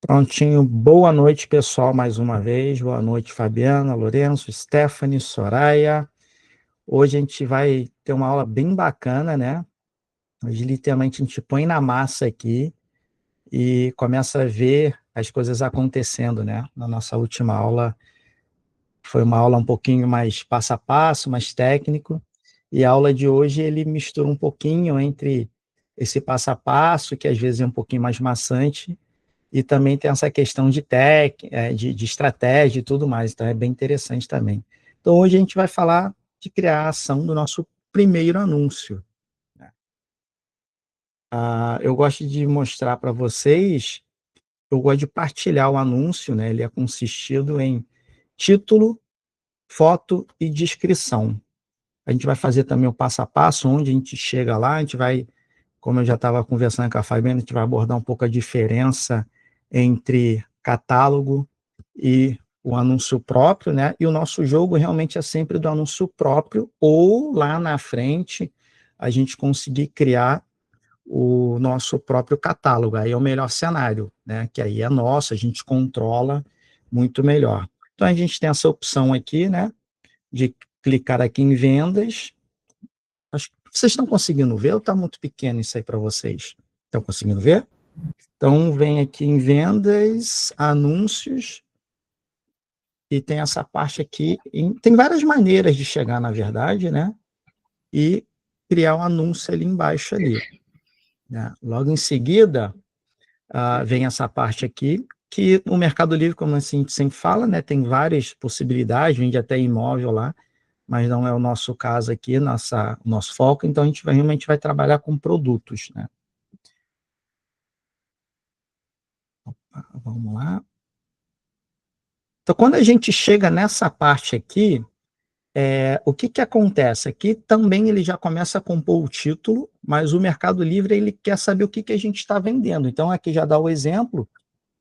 Prontinho. Boa noite, pessoal, mais uma vez. Boa noite, Fabiana, Lourenço, Stephanie, Soraya. Hoje a gente vai ter uma aula bem bacana, né? Hoje, literalmente, a gente põe na massa aqui e começa a ver as coisas acontecendo, né? Na nossa última aula, foi uma aula um pouquinho mais passo a passo, mais técnico, e a aula de hoje ele mistura um pouquinho entre esse passo a passo, que às vezes é um pouquinho mais maçante, e também tem essa questão de estratégia e tudo mais, então é bem interessante também. Então, hoje a gente vai falar de criar a ação do nosso primeiro anúncio. Eu gosto de mostrar para vocês, eu gosto de partilhar o anúncio, né? Ele é consistido em título, foto e descrição. A gente vai fazer também o passo a passo, onde a gente chega lá, a gente vai, como eu já estava conversando com a Fabiana, a gente vai abordar um pouco a diferença entre catálogo e o anúncio próprio, né? E o nosso jogo realmente é sempre do anúncio próprio, ou lá na frente a gente conseguir criar o nosso próprio catálogo. Aí é o melhor cenário, né? Que aí é nosso, a gente controla muito melhor. Então a gente tem essa opção aqui, né? De clicar aqui em vendas. Acho que vocês estão conseguindo ver ou está muito pequeno isso aí para vocês? Estão conseguindo ver? Então, vem aqui em vendas, anúncios, e tem essa parte aqui. Tem várias maneiras de chegar, na verdade, né? E criar um anúncio ali embaixo ali. Né? Logo em seguida, vem essa parte aqui, que o Mercado Livre, como assim, a gente sempre fala, né? Tem várias possibilidades, vende até imóvel lá, mas não é o nosso caso aqui, o nosso foco, então a gente realmente vai trabalhar com produtos, né? Vamos lá. Então, quando a gente chega nessa parte aqui, o que que acontece? Aqui também ele já começa a compor o título, mas o Mercado Livre ele quer saber o que que a gente está vendendo. Então, aqui já dá o exemplo,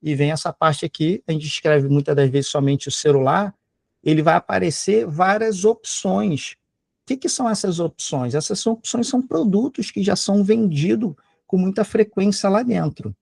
e vem essa parte aqui, a gente escreve muitas das vezes somente o celular, ele vai aparecer várias opções. O que que são essas opções? Essas opções são produtos que já são vendidos com muita frequência lá dentro.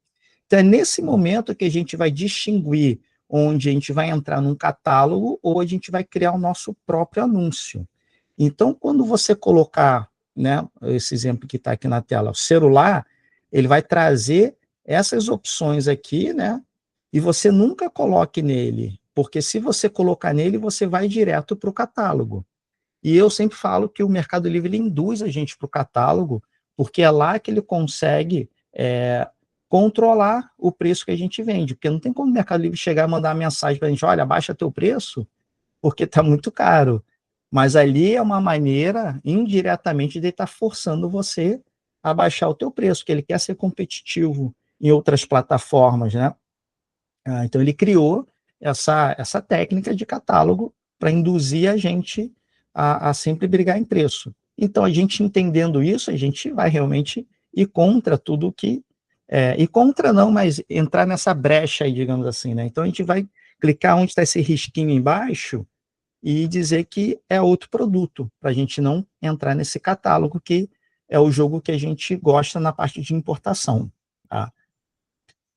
Então, é nesse momento que a gente vai distinguir onde a gente vai entrar num catálogo ou a gente vai criar o nosso próprio anúncio. Então, quando você colocar, né, esse exemplo que está aqui na tela, o celular, ele vai trazer essas opções aqui, né, e você nunca coloque nele, porque se você colocar nele, você vai direto para o catálogo. E eu sempre falo que o Mercado Livre ele induz a gente para o catálogo, porque é lá que ele consegue controlar o preço que a gente vende, porque não tem como o Mercado Livre chegar e mandar uma mensagem para a gente, olha, abaixa teu preço, porque está muito caro. Mas ali é uma maneira, indiretamente, de estar forçando você a baixar o teu preço, porque ele quer ser competitivo em outras plataformas, né? Então ele criou essa técnica de catálogo para induzir a gente a sempre brigar em preço. Então, a gente entendendo isso, a gente vai realmente ir contra tudo que... ir contra não, mas entrar nessa brecha aí, digamos assim, né? Então, a gente vai clicar onde está esse risquinho embaixo e dizer que é outro produto, para a gente não entrar nesse catálogo, que é o jogo que a gente gosta na parte de importação. Tá?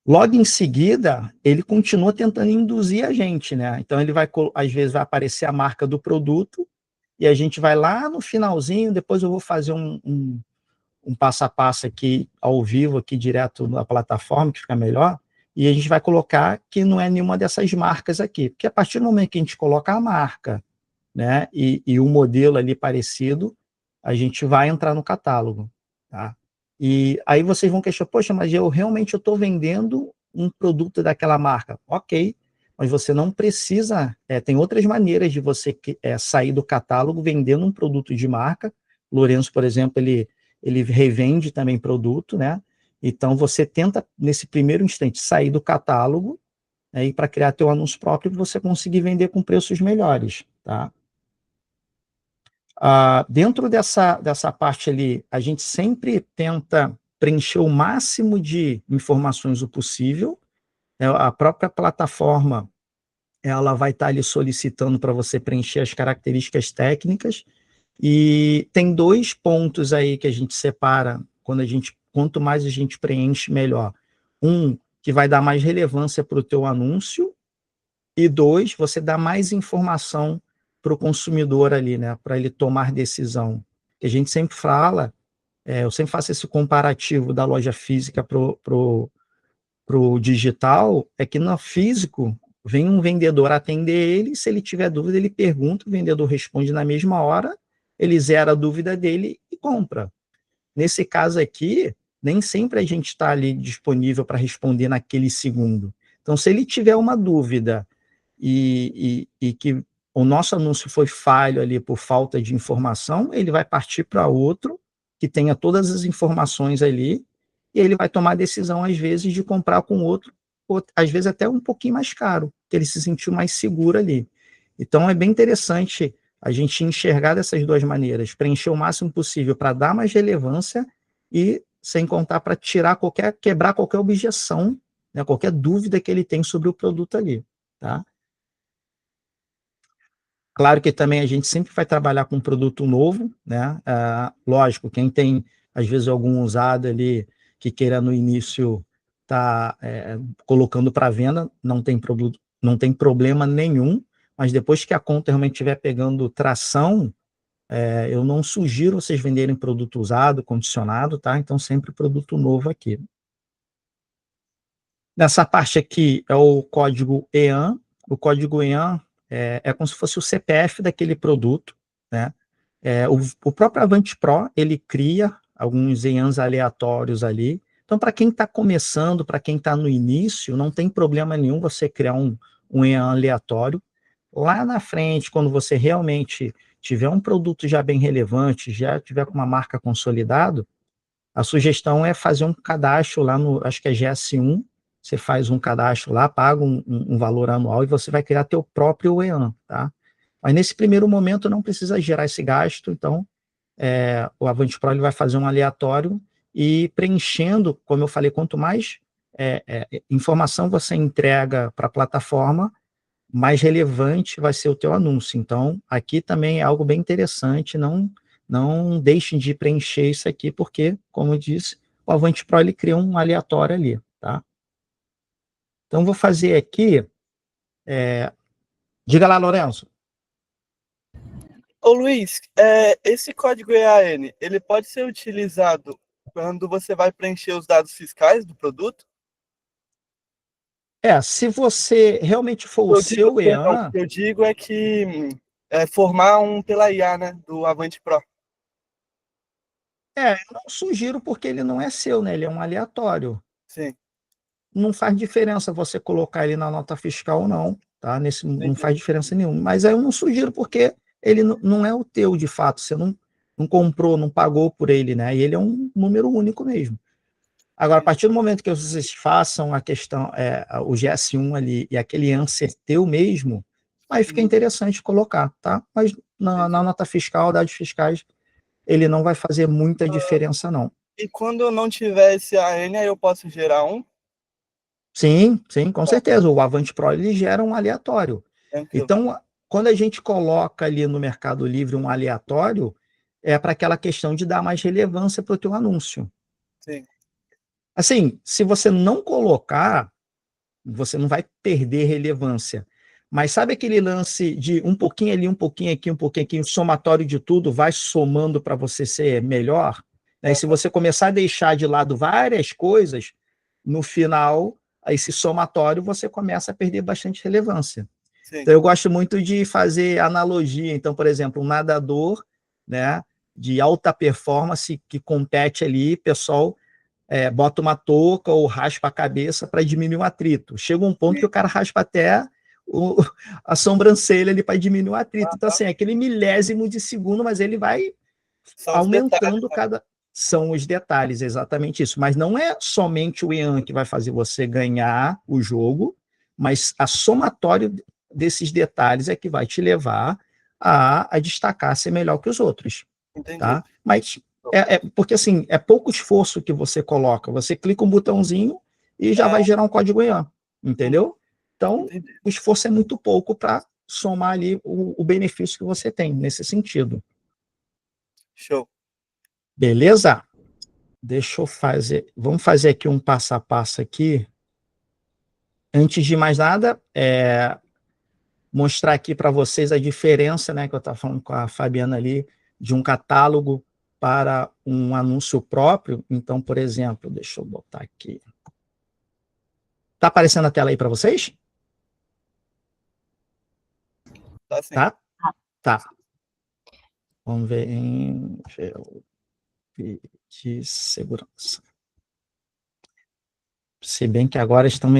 Logo em seguida, ele continua tentando induzir a gente, né? Então, ele vai, às vezes, vai aparecer a marca do produto, e a gente vai lá no finalzinho, depois eu vou fazer um passo a passo aqui, ao vivo, aqui direto na plataforma, que fica melhor, e a gente vai colocar que não é nenhuma dessas marcas aqui, porque a partir do momento que a gente coloca a marca, né, e o modelo ali parecido, a gente vai entrar no catálogo, tá? E aí vocês vão questionar, poxa, mas eu realmente estou vendendo um produto daquela marca. Ok, mas você não precisa, tem outras maneiras de você sair do catálogo vendendo um produto de marca. Lourenço, por exemplo, ele revende também produto, né? Então você tenta, nesse primeiro instante, sair do catálogo, né, e para criar teu anúncio próprio, você conseguir vender com preços melhores, tá? Dentro dessa parte ali, a gente sempre tenta preencher o máximo de informações o possível. A própria plataforma ela vai estar ali solicitando para você preencher as características técnicas, e tem dois pontos aí que a gente separa, quanto mais a gente preenche, melhor. Um, que vai dar mais relevância para o teu anúncio, e 2, você dá mais informação para o consumidor ali, né, para ele tomar decisão. Que a gente sempre fala, eu sempre faço esse comparativo da loja física para o digital, é que no físico vem um vendedor atender ele, se ele tiver dúvida, ele pergunta, o vendedor responde na mesma hora, ele zera a dúvida dele e compra. Nesse caso aqui, nem sempre a gente está ali disponível para responder naquele segundo. Então, se ele tiver uma dúvida e que o nosso anúncio foi falho ali por falta de informação, ele vai partir para outro que tenha todas as informações ali, e ele vai tomar a decisão, às vezes, de comprar com outro, ou, às vezes até um pouquinho mais caro, que ele se sentiu mais seguro ali. Então, é bem interessante a gente enxergar dessas duas maneiras, preencher o máximo possível para dar mais relevância e, sem contar, para quebrar qualquer objeção, né, qualquer dúvida que ele tem sobre o produto ali, tá? Claro que também a gente sempre vai trabalhar com um produto novo, né? Lógico, quem tem, às vezes, algum usado ali que queira no início tá colocando para venda, não tem produto, não tem problema nenhum, mas depois que a conta realmente estiver pegando tração, eu não sugiro vocês venderem produto usado, condicionado, tá? Então, sempre produto novo aqui. Nessa parte aqui é o código EAN. O código EAN é como se fosse o CPF daquele produto, né? O próprio Avante Pro, ele cria alguns EANs aleatórios ali. Então, para quem está começando, para quem está no início, não tem problema nenhum você criar um EAN aleatório. Lá na frente, quando você realmente tiver um produto já bem relevante, já tiver com uma marca consolidada, a sugestão é fazer um cadastro lá no, acho que é GS1, você faz um cadastro lá, paga um valor anual e você vai criar teu próprio EAN, tá? Mas nesse primeiro momento não precisa gerar esse gasto, então o Avante Pro ele vai fazer um aleatório e preenchendo, como eu falei, quanto mais informação você entrega para a plataforma, mais relevante vai ser o teu anúncio. Então, aqui também é algo bem interessante, não deixem de preencher isso aqui, porque, como eu disse, o Avante Pro ele cria um aleatório ali, tá? Então, vou fazer aqui, diga lá, Lourenço. Ô Luiz, esse código EAN, ele pode ser utilizado quando você vai preencher os dados fiscais do produto? Se você realmente for o seu Perdão, o EAN, que eu digo é que formar um pela IA, né, do Avante Pro. eu não sugiro porque ele não é seu, né? Ele é um aleatório. Sim. Não faz diferença você colocar ele na nota fiscal ou não, tá? Não Entendi. faz diferença nenhuma. Mas aí eu não sugiro porque ele não é o teu de fato, você não comprou, não pagou por ele, né? E ele é um número único mesmo. Agora, a Entendi. partir do momento que vocês façam a questão, o GS1 ali e aquele answer teu mesmo, aí fica interessante colocar, tá? Mas na Entendi. nota fiscal, dados fiscais, ele não vai fazer muita diferença, não. E quando eu não tiver esse AN, aí eu posso gerar um? Sim, sim, com Tá, certeza. O Avante Pro ele gera um aleatório. tranquilo. Então, quando a gente coloca ali no Mercado Livre um aleatório, é para aquela questão de dar mais relevância para o teu anúncio. Sim. Assim, se você não colocar, você não vai perder relevância. Mas sabe aquele lance de um pouquinho ali, um pouquinho aqui, um pouquinho aqui, um somatório de tudo vai somando para você ser melhor? Né? E se você começar a deixar de lado várias coisas, no final, esse somatório, você começa a perder bastante relevância. Sim. Então, eu gosto muito de fazer analogia. Então, por exemplo, um nadador, né, de alta performance que compete ali, pessoal, bota uma touca ou raspa a cabeça para diminuir o atrito. Chega um ponto que o cara raspa até o, a sobrancelha ali para diminuir o atrito. Então, assim, aquele milésimo de segundo, mas ele vai São os detalhes. aumentando cada. São os detalhes, exatamente isso. Mas não é somente o EAN que vai fazer você ganhar o jogo, mas a somatório desses detalhes é que vai te levar a destacar ser melhor que os outros, Entendi. tá? Mas porque assim, é pouco esforço que você coloca. Você clica um botãozinho e já vai gerar um código EAN, entendeu? Então, Entendi. o esforço é muito pouco para somar ali o benefício que você tem nesse sentido. Show. Beleza? Deixa eu fazer. Vamos fazer aqui um passo a passo aqui Antes de mais nada, mostrar aqui para vocês a diferença, né, que eu estava falando com a Fabiana ali, de um catálogo para um anúncio próprio. Então, por exemplo, deixa eu botar aqui. Está aparecendo a tela aí para vocês? Tá sim. Tá? Tá. Vamos ver em de segurança. Se bem que agora estão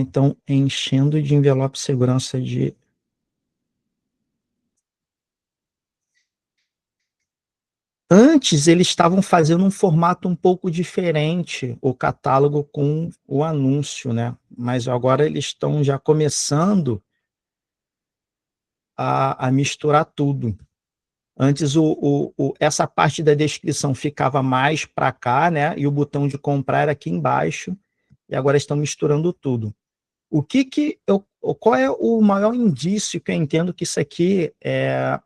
enchendo de envelope de segurança de... Antes, eles estavam fazendo um formato um pouco diferente, o catálogo com o anúncio, né? Mas agora eles estão já começando a misturar tudo. Antes, essa parte da descrição ficava mais para cá, né? E o botão de comprar era aqui embaixo, e agora estão misturando tudo. Qual é o maior indício que eu entendo que isso aqui é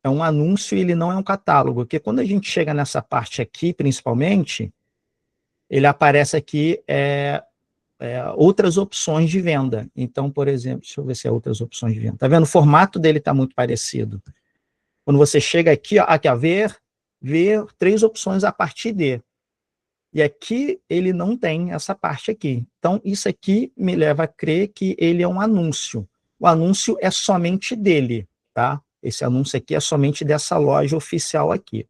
um anúncio e ele não é um catálogo? Porque quando a gente chega nessa parte aqui, principalmente, ele aparece aqui outras opções de venda. Então, por exemplo, deixa eu ver se é outras opções de venda. Tá vendo? O formato dele está muito parecido. Quando você chega aqui, ó, aqui a ver 3 opções a partir de. E aqui ele não tem essa parte aqui. Então, isso aqui me leva a crer que ele é um anúncio. O anúncio é somente dele, tá? Esse anúncio aqui é somente dessa loja oficial aqui.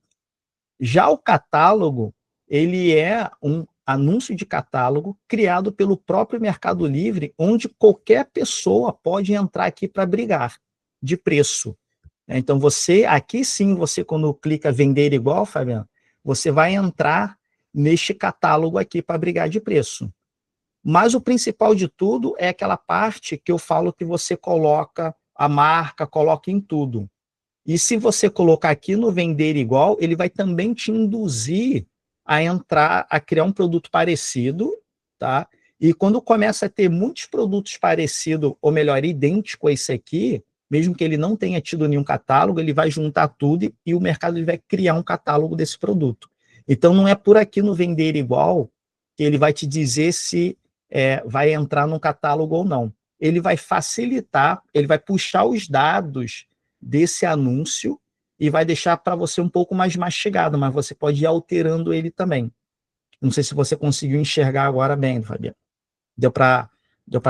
Já o catálogo, ele é um anúncio de catálogo criado pelo próprio Mercado Livre, onde qualquer pessoa pode entrar aqui para brigar de preço. Então, aqui sim, você quando clica vender igual, Fabiano, você vai entrar neste catálogo aqui para brigar de preço. Mas o principal de tudo é aquela parte que eu falo que você coloca a marca, coloca em tudo. E se você colocar aqui no vender igual, ele vai também te induzir a entrar, a criar um produto parecido, tá? E quando começa a ter muitos produtos parecidos, ou melhor, idêntico a esse aqui, mesmo que ele não tenha tido nenhum catálogo, ele vai juntar tudo e o mercado ele vai criar um catálogo desse produto. Então, não é por aqui no vender igual que ele vai te dizer se vai entrar no catálogo ou não. Ele vai facilitar, ele vai puxar os dados desse anúncio e vai deixar para você um pouco mais mastigado, mas você pode ir alterando ele também. Não sei se você conseguiu enxergar agora bem, Fabiano. Deu para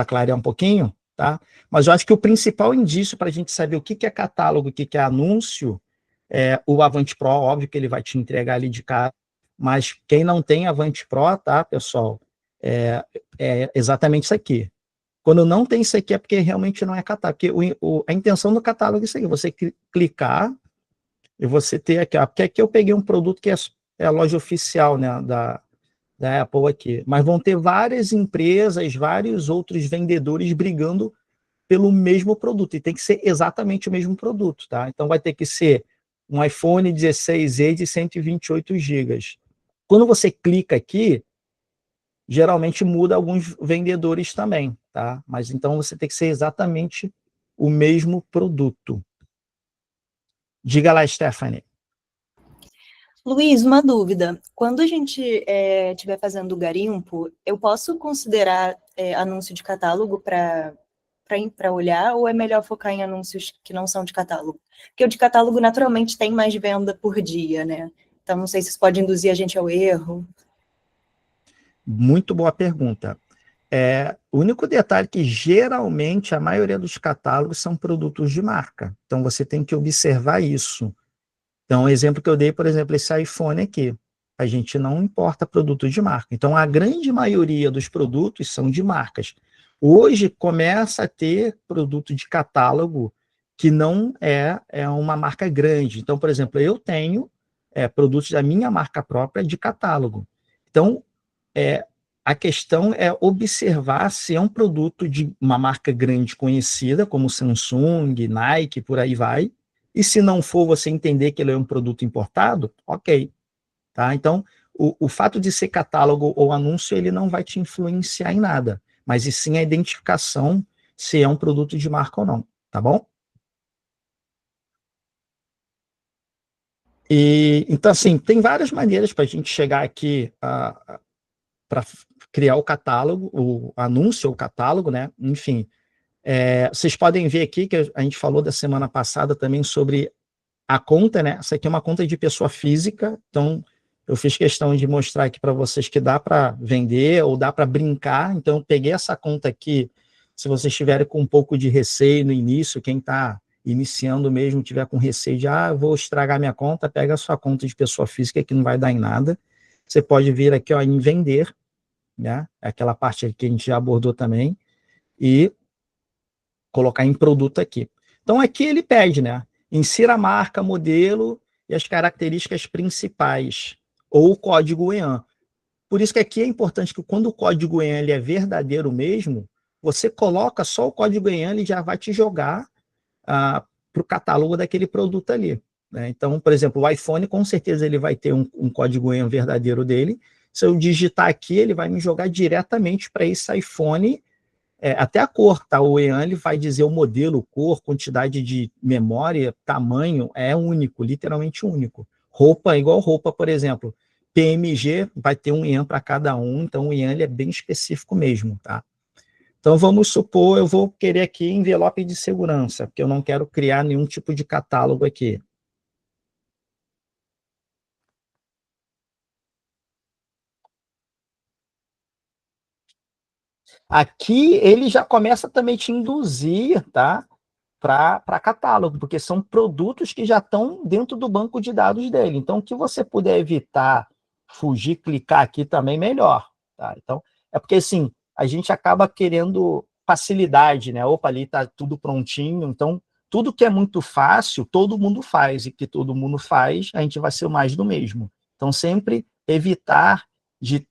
clarear um pouquinho? Tá? Mas eu acho que o principal indício para a gente saber o que é catálogo, o que é anúncio, o Avante Pro, óbvio que ele vai te entregar ali de cara, mas quem não tem Avante Pro, tá, pessoal, é exatamente isso aqui. Quando não tem isso aqui é porque realmente não é catálogo, porque a intenção do catálogo é isso aqui, você clicar e você ter aqui, ó, porque aqui eu peguei um produto que é a loja oficial, né, da Apple aqui, mas vão ter várias empresas, vários outros vendedores brigando pelo mesmo produto, e tem que ser exatamente o mesmo produto, tá? Então vai ter que ser um iPhone 16e de 128 GB. Quando você clica aqui, geralmente muda alguns vendedores também, tá? Mas então você tem que ser exatamente o mesmo produto. Diga lá, Stephanie. Luiz, uma dúvida. Quando a gente estiver fazendo o garimpo, eu posso considerar anúncio de catálogo para olhar, ou é melhor focar em anúncios que não são de catálogo? Porque o de catálogo, naturalmente, tem mais venda por dia, né? Então, não sei se isso pode induzir a gente ao erro. Muito boa pergunta. O único detalhe é que, geralmente, a maioria dos catálogos são produtos de marca. Então, você tem que observar isso. Então, o exemplo que eu dei, por exemplo, esse iPhone aqui. A gente não importa produto de marca. Então, a grande maioria dos produtos são de marcas. Hoje, começa a ter produto de catálogo que não é uma marca grande. Então, por exemplo, eu tenho produtos da minha marca própria de catálogo. Então, a questão é observar se é um produto de uma marca grande conhecida, como Samsung, Nike, por aí vai, e se não for você entender que ele é um produto importado, ok. Tá? Então, o fato de ser catálogo ou anúncio, ele não vai te influenciar em nada, mas e sim a identificação se é um produto de marca ou não, tá bom? Então, assim, tem várias maneiras para a gente chegar aqui para criar o catálogo, o anúncio ou catálogo, né? Enfim, vocês podem ver aqui que a gente falou da semana passada também sobre a conta, né? Essa aqui é uma conta de pessoa física, então eu fiz questão de mostrar aqui para vocês que dá para vender ou dá para brincar, então eu peguei essa conta aqui, se vocês estiverem com um pouco de receio no início, quem está iniciando mesmo, tiver com receio de, eu vou estragar minha conta, pega a sua conta de pessoa física que não vai dar em nada, você pode vir aqui, ó, em vender, né? Aquela parte que a gente já abordou também, e colocar em produto aqui. Então aqui ele pede, né? Insira a marca, modelo e as características principais, ou o código EAN. Por isso que aqui é importante que quando o código EAN ele é verdadeiro mesmo, você coloca só o código EAN, ele já vai te jogar para o catálogo daquele produto ali. Né? Então, por exemplo, o iPhone, com certeza ele vai ter um código EAN verdadeiro dele. Se eu digitar aqui, ele vai me jogar diretamente para esse iPhone, até a cor, tá? O EAN ele vai dizer o modelo, cor, quantidade de memória, tamanho, é único, literalmente único. Roupa, igual roupa, por exemplo. PMG vai ter um EAN para cada um, então o EAN ele é bem específico mesmo, tá? Então vamos supor, eu vou querer aqui envelope de segurança, porque eu não quero criar nenhum tipo de catálogo aqui. Aqui ele já começa também a te induzir, tá? Para catálogo, porque são produtos que já estão dentro do banco de dados dele. Então, o que você puder evitar, fugir, clicar aqui também, melhor. Tá? Então, é porque, assim, a gente acaba querendo facilidade, né? Opa, ali está tudo prontinho. Então, tudo que é muito fácil, todo mundo faz. E que todo mundo faz, a gente vai ser mais do mesmo. Então, sempre evitar de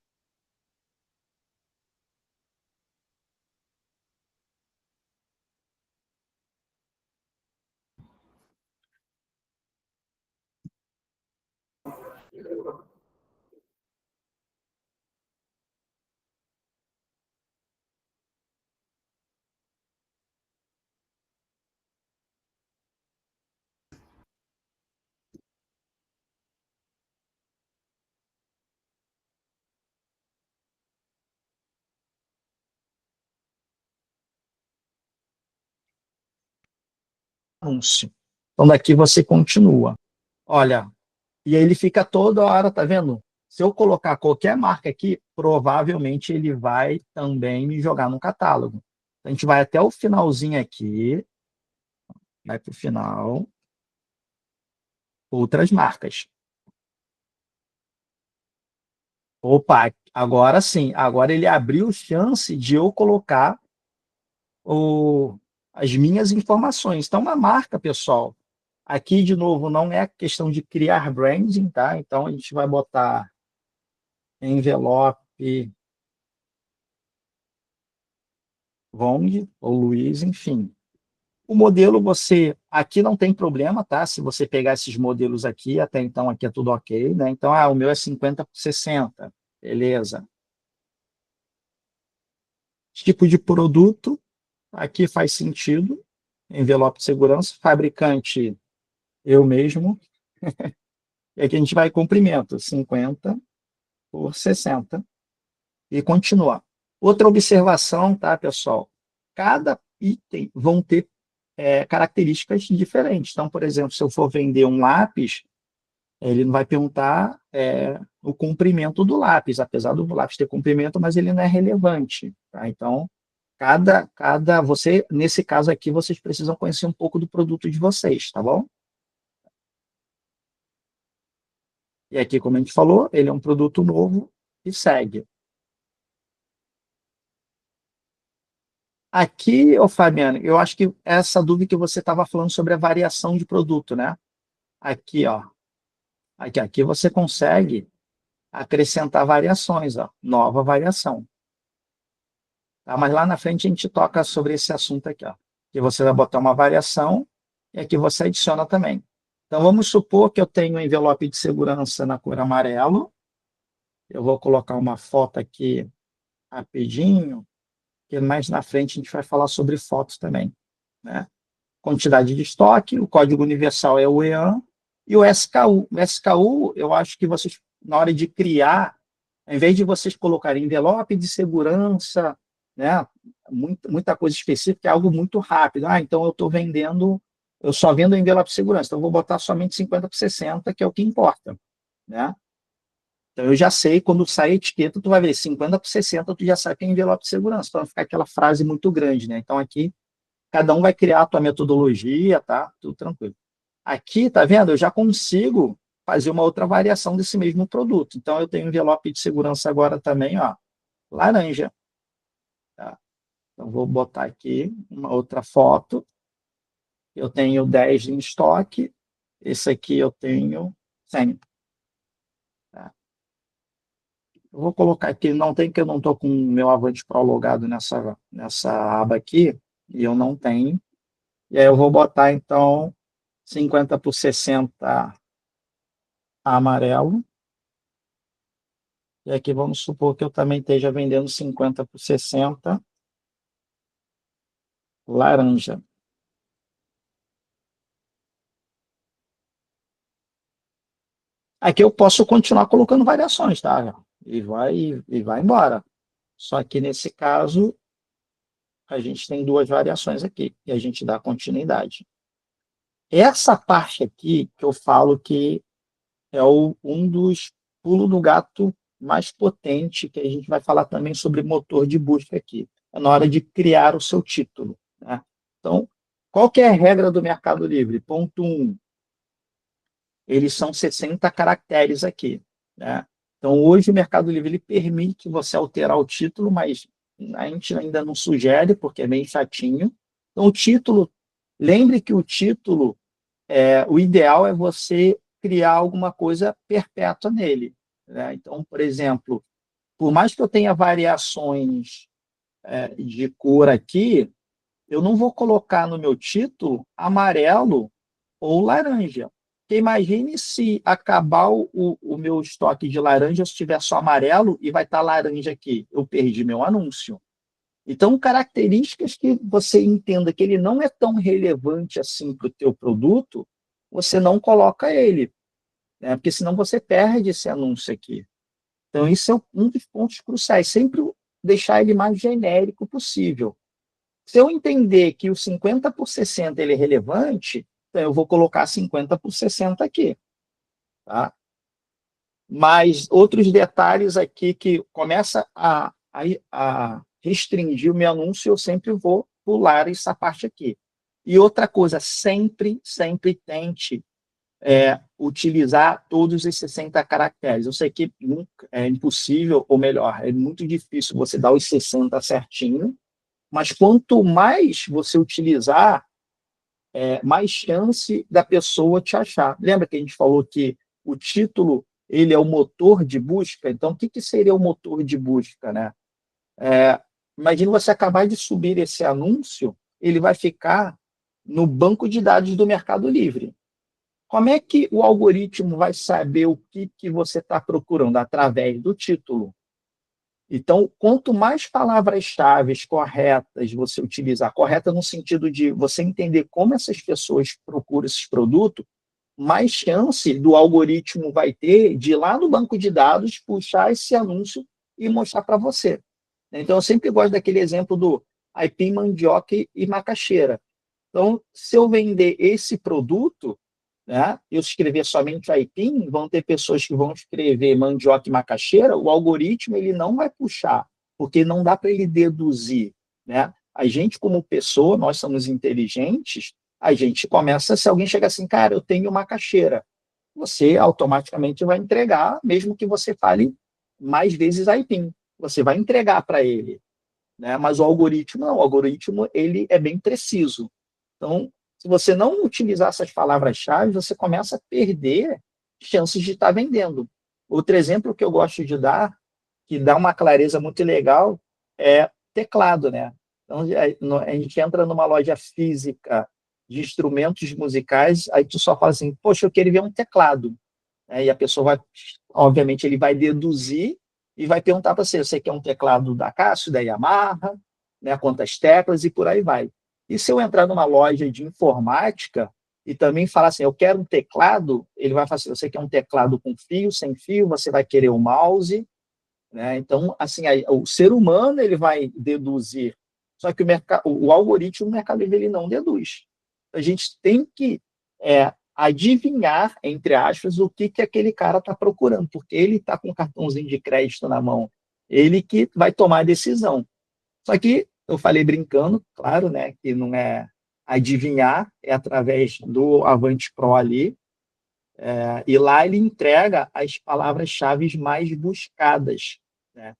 anúncio. Então, daqui você continua. Olha, e aí ele fica toda hora, tá vendo? Se eu colocar qualquer marca aqui, provavelmente ele vai também me jogar no catálogo. A gente vai até o finalzinho aqui, vai para o final, outras marcas. Opa, agora sim, agora ele abriu chance de eu colocar as minhas informações. Então, uma marca, pessoal, aqui de novo não é questão de criar branding, tá? Então a gente vai botar envelope Vong ou Luiz, enfim. O modelo você, aqui não tem problema, tá? Se você pegar esses modelos aqui, até então aqui é tudo ok, né? Então, o meu é 50 por 60, beleza. Tipo de produto, aqui faz sentido, envelope de segurança, fabricante, eu mesmo, e aqui a gente vai comprimento, 50 por 60, e continuar. Outra observação, tá, pessoal? Cada item vão ter características diferentes. Então, por exemplo, se eu for vender um lápis, ele não vai perguntar o comprimento do lápis, apesar do lápis ter comprimento, mas ele não é relevante. Tá? Então, nesse caso aqui, vocês precisam conhecer um pouco do produto de vocês, tá bom? E aqui, como a gente falou, ele é um produto novo e segue. Aqui, Fabiano, eu acho que essa dúvida que você estava falando sobre a variação de produto, né? Aqui, ó. Aqui você consegue acrescentar variações, ó, nova variação. Tá? Mas lá na frente a gente toca sobre esse assunto aqui, ó, que você vai botar uma variação e aqui você adiciona também. Então, vamos supor que eu tenho um envelope de segurança na cor amarelo. Eu vou colocar uma foto aqui rapidinho, que mais na frente a gente vai falar sobre fotos também. Né? Quantidade de estoque, o código universal é o EAN, e o SKU. O SKU, eu acho que vocês, na hora de criar Ao invés de vocês colocarem envelope de segurança, né, muita coisa específica, é algo muito rápido. Então eu estou vendendo, eu só vendo envelope de segurança, então eu vou botar somente 50 por 60, que é o que importa, né? Então eu já sei, quando sai a etiqueta, tu vai ver 50 por 60, tu já sabe que é envelope de segurança, para não ficar aquela frase muito grande, né? Então aqui, cada um vai criar a tua metodologia, tá? Tudo tranquilo. Aqui, tá vendo? Eu já consigo fazer uma outra variação desse mesmo produto. Então eu tenho envelope de segurança agora também, ó, laranja. Tá? Então vou botar aqui uma outra foto. Eu tenho 10 em estoque. Esse aqui eu tenho 100. Tá? Eu vou colocar aqui, não tem, que eu não estou com o meu Avante Pro logado nessa aba aqui, e eu não tenho. E aí eu vou botar, então, 50 por 60 amarelo. E aqui vamos supor que eu também esteja vendendo 50 por 60 laranja. Aqui eu posso continuar colocando variações, tá? E vai embora. Só que nesse caso, a gente tem duas variações aqui, e a gente dá continuidade. Essa parte aqui que eu falo que é um dos pulos do gato mais potente, que a gente vai falar também sobre motor de busca aqui. É na hora de criar o seu título, né? Então, qual que é a regra do Mercado Livre? Ponto 1. Eles são 60 caracteres aqui, né? Então, hoje o Mercado Livre ele permite você alterar o título, mas a gente ainda não sugere, porque é meio chatinho. Então, o título, lembre que o título, o ideal é você criar alguma coisa perpétua nele, né? Então, por exemplo, por mais que eu tenha variações de cor aqui, eu não vou colocar no meu título amarelo ou laranja. Porque imagine se acabar o meu estoque de laranja, se tiver só amarelo e vai estar laranja aqui. Eu perdi meu anúncio. Então, características que você entenda que ele não é tão relevante assim para o teu produto, você não coloca ele, né? Porque senão você perde esse anúncio aqui. Então, isso é um dos pontos cruciais. Sempre deixar ele mais genérico possível. Se eu entender que o 50 por 60 ele é relevante, então eu vou colocar 50 por 60 aqui. Tá? Mas outros detalhes aqui que começa a restringir o meu anúncio, eu sempre vou pular essa parte aqui. E outra coisa, sempre tente utilizar todos os 60 caracteres. Eu sei que nunca, é impossível, ou melhor, é muito difícil você dar os 60 certinho, mas quanto mais você utilizar, mais chance da pessoa te achar. Lembra que a gente falou que o título ele é o motor de busca? Então, o que seria o motor de busca, né? Imagina você acabar de subir esse anúncio, ele vai ficar no banco de dados do Mercado Livre. Como é que o algoritmo vai saber o que você está procurando? Através do título. Então, quanto mais palavras-chave corretas você utilizar, correta no sentido de você entender como essas pessoas procuram esses produtos, mais chance do algoritmo vai ter de ir lá no banco de dados, puxar esse anúncio e mostrar para você. Então, eu sempre gosto daquele exemplo do aipim, mandioca e macaxeira. Então, se eu vender esse produto, né, eu escrever somente aipim, vão ter pessoas que vão escrever mandioca e macaxeira, o algoritmo ele não vai puxar, porque não dá para ele deduzir. Né? A gente, como pessoa, nós somos inteligentes, a gente começa, se alguém chega assim, cara, eu tenho macaxeira, você automaticamente vai entregar, mesmo que você fale mais vezes aipim, você vai entregar para ele. Né? Mas o algoritmo não, o algoritmo ele é bem preciso. Então, se você não utilizar essas palavras-chave, você começa a perder chances de estar vendendo. Outro exemplo que eu gosto de dar, que dá uma clareza muito legal, é teclado, né? Então, a gente entra numa loja física de instrumentos musicais, aí tu só fala assim, poxa, eu queria ver um teclado. E a pessoa vai, obviamente, ele vai deduzir e vai perguntar para você quer um teclado da Casio, da Yamaha, né, quantas teclas e por aí vai. E se eu entrar numa loja de informática e também falar assim, eu quero um teclado, ele vai falar assim, você quer um teclado com fio, sem fio, você vai querer um mouse, né? Então, assim, o ser humano ele vai deduzir, só que o algoritmo do Mercado Livre ele não deduz. A gente tem que adivinhar, entre aspas, o que aquele cara está procurando, porque ele está com um cartãozinho de crédito na mão, ele que vai tomar a decisão. Só que eu falei brincando, claro, né, que não é adivinhar, é através do Avante Pro ali, e lá ele entrega as palavras-chave mais buscadas, né,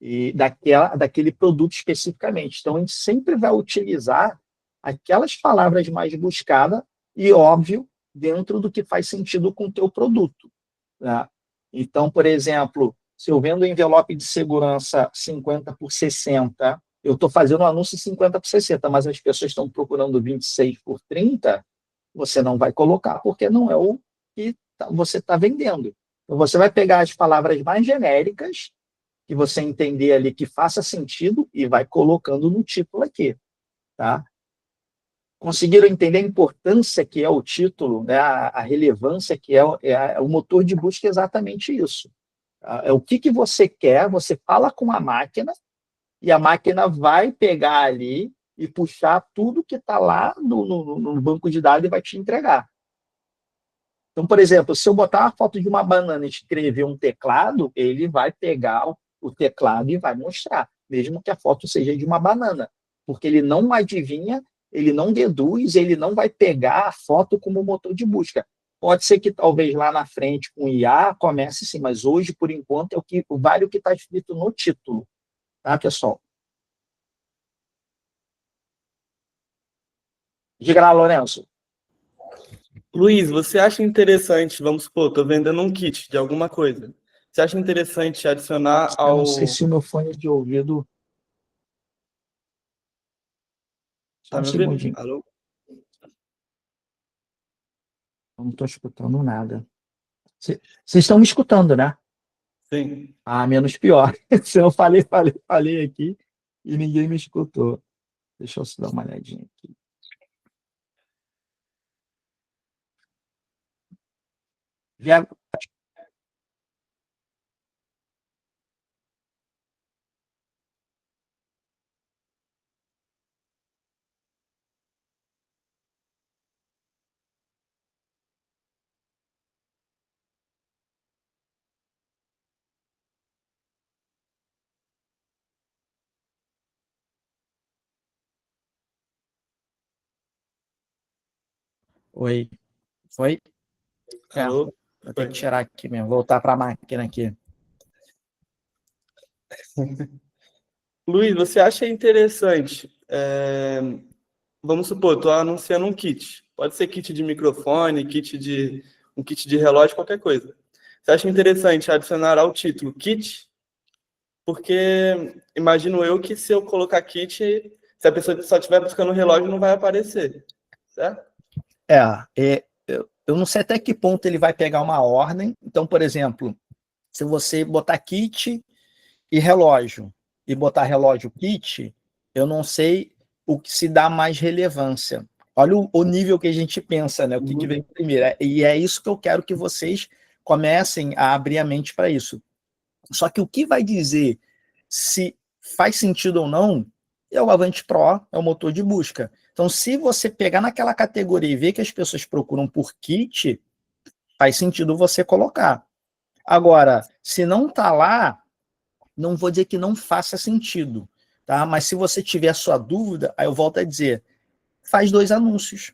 e daquele produto especificamente. Então, a gente sempre vai utilizar aquelas palavras mais buscadas e, óbvio, dentro do que faz sentido com o teu produto, né? Então, por exemplo, se eu vendo envelope de segurança 50 por 60, eu estou fazendo um anúncio 50 por 60, mas as pessoas estão procurando 26 por 30, você não vai colocar, porque não é o que você está vendendo. Então, você vai pegar as palavras mais genéricas, que você entender ali que faça sentido, e vai colocando no título aqui, tá? Conseguiram entender a importância que é o título, né? A relevância que é o motor de busca, é exatamente isso. É o que você quer, você fala com a máquina, e a máquina vai pegar ali e puxar tudo que está lá no banco de dados e vai te entregar. Então, por exemplo, se eu botar uma foto de uma banana e escrever um teclado, ele vai pegar o teclado e vai mostrar, mesmo que a foto seja de uma banana, porque ele não adivinha, ele não deduz, ele não vai pegar a foto como motor de busca. Pode ser que talvez lá na frente com IA comece sim, mas hoje, por enquanto, vale o que está escrito no título. Tá, pessoal? Diga lá, Lourenço. Luiz, você acha interessante, vamos supor, estou vendendo um kit de alguma coisa. Você acha interessante adicionar Eu não sei se o meu fone de ouvido... Só Tá um me ouvindo? segundinho. Alô? Eu não estou escutando nada. Vocês estão me escutando, né? Sim. Ah, menos pior. Se eu falei aqui e ninguém me escutou. Deixa eu só dar uma olhadinha aqui. Oi. Foi? Alô? Vou ter que tirar aqui mesmo. Voltar para a máquina aqui. Luiz, você acha interessante? Vamos supor, estou anunciando um kit. Pode ser kit de microfone, um kit de relógio, qualquer coisa. Você acha interessante adicionar ao título kit? Porque imagino eu que se eu colocar kit, se a pessoa só estiver buscando o relógio, não vai aparecer. Certo? Eu não sei até que ponto ele vai pegar uma ordem. Então, por exemplo, se você botar kit e relógio, e botar relógio kit, eu não sei o que se dá mais relevância. Olha o nível que a gente pensa, né? O que vem primeiro. E é isso que eu quero que vocês comecem a abrir a mente para isso. Só que o que vai dizer se faz sentido ou não é o Avante Pro, é o motor de busca. Então, se você pegar naquela categoria e ver que as pessoas procuram por kit, faz sentido você colocar. Agora, se não está lá, não vou dizer que não faça sentido, tá? Mas se você tiver a sua dúvida, aí eu volto a dizer, faz 2 anúncios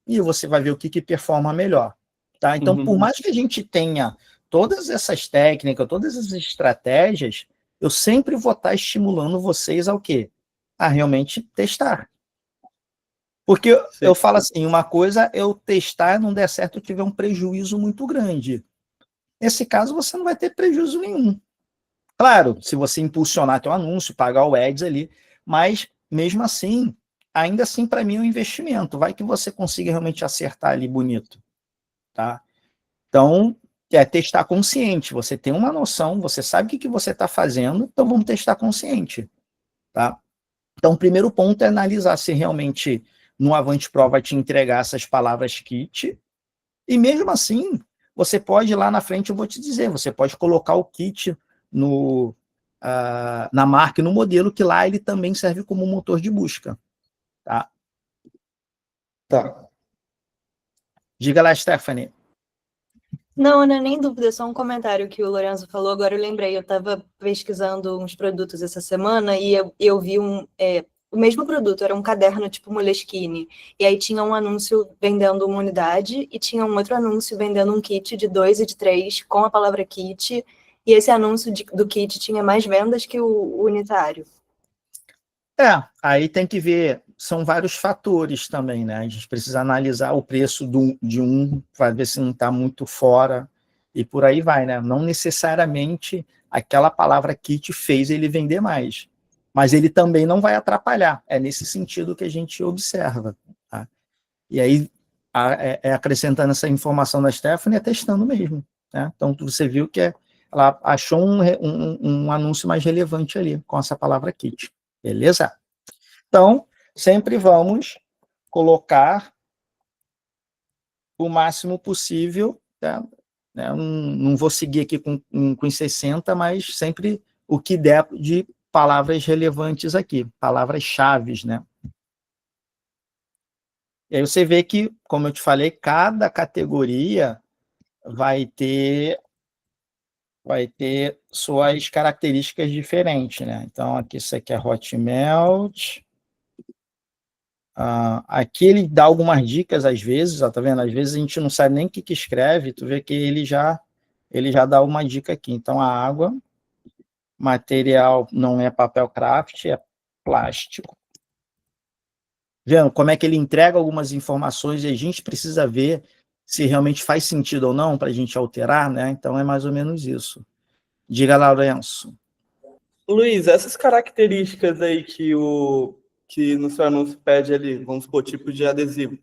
e você vai ver o que performa melhor, tá? Então, por mais que a gente tenha todas essas técnicas, todas essas estratégias, eu sempre vou estar estimulando vocês ao quê? A realmente testar. Porque eu falo assim, uma coisa é eu testar, não der certo, eu tiver um prejuízo muito grande. Nesse caso, você não vai ter prejuízo nenhum. Claro, se você impulsionar teu anúncio, pagar o ads ali, mas mesmo assim, ainda assim, para mim é um investimento. Vai que você consiga realmente acertar ali bonito, tá? Então, é testar consciente. Você tem uma noção, você sabe o que você está fazendo, então vamos testar consciente, tá? Então, o primeiro ponto é analisar se realmente no Avante Pro vai te entregar essas palavras kit, e mesmo assim, você pode lá na frente, eu vou te dizer, você pode colocar o kit na marca e no modelo, que lá ele também serve como motor de busca. Tá? Tá. Diga lá, Stephanie. Não, não é nem dúvida, é só um comentário que o Lorenzo falou, agora eu lembrei, eu estava pesquisando uns produtos essa semana e eu vi o mesmo produto, era um caderno tipo Moleskine, e aí tinha um anúncio vendendo uma unidade e tinha um outro anúncio vendendo um kit de 2 e de 3 com a palavra kit, e esse anúncio do kit tinha mais vendas que o unitário. Aí tem que ver, são vários fatores também, né? A gente precisa analisar o preço de um, para ver se não está muito fora, e por aí vai, né? Não necessariamente aquela palavra kit fez ele vender mais, mas ele também não vai atrapalhar, é nesse sentido que a gente observa. Tá? E aí, acrescentando essa informação da Stephanie, é testando mesmo. Né? Então, você viu que ela achou um anúncio mais relevante ali, com essa palavra kit. Beleza? Então, sempre vamos colocar o máximo possível, tá? Não vou seguir aqui com 60, mas sempre o que der de palavras relevantes aqui, palavras-chave, né? E aí você vê que, como eu te falei, cada categoria vai ter suas características diferentes, né? Então, aqui isso aqui é Hotmelt. Aqui ele dá algumas dicas às vezes, ó, tá vendo? Às vezes a gente não sabe nem o que escreve, tu vê que ele já dá uma dica aqui. Então, a água, material não é papel craft, é plástico. Vendo como é que ele entrega algumas informações e a gente precisa ver se realmente faz sentido ou não para a gente alterar, né? Então, é mais ou menos isso. Diga lá, Lourenço. Luiz, essas características aí que no seu anúncio pede ali, vamos supor, tipo de adesivo,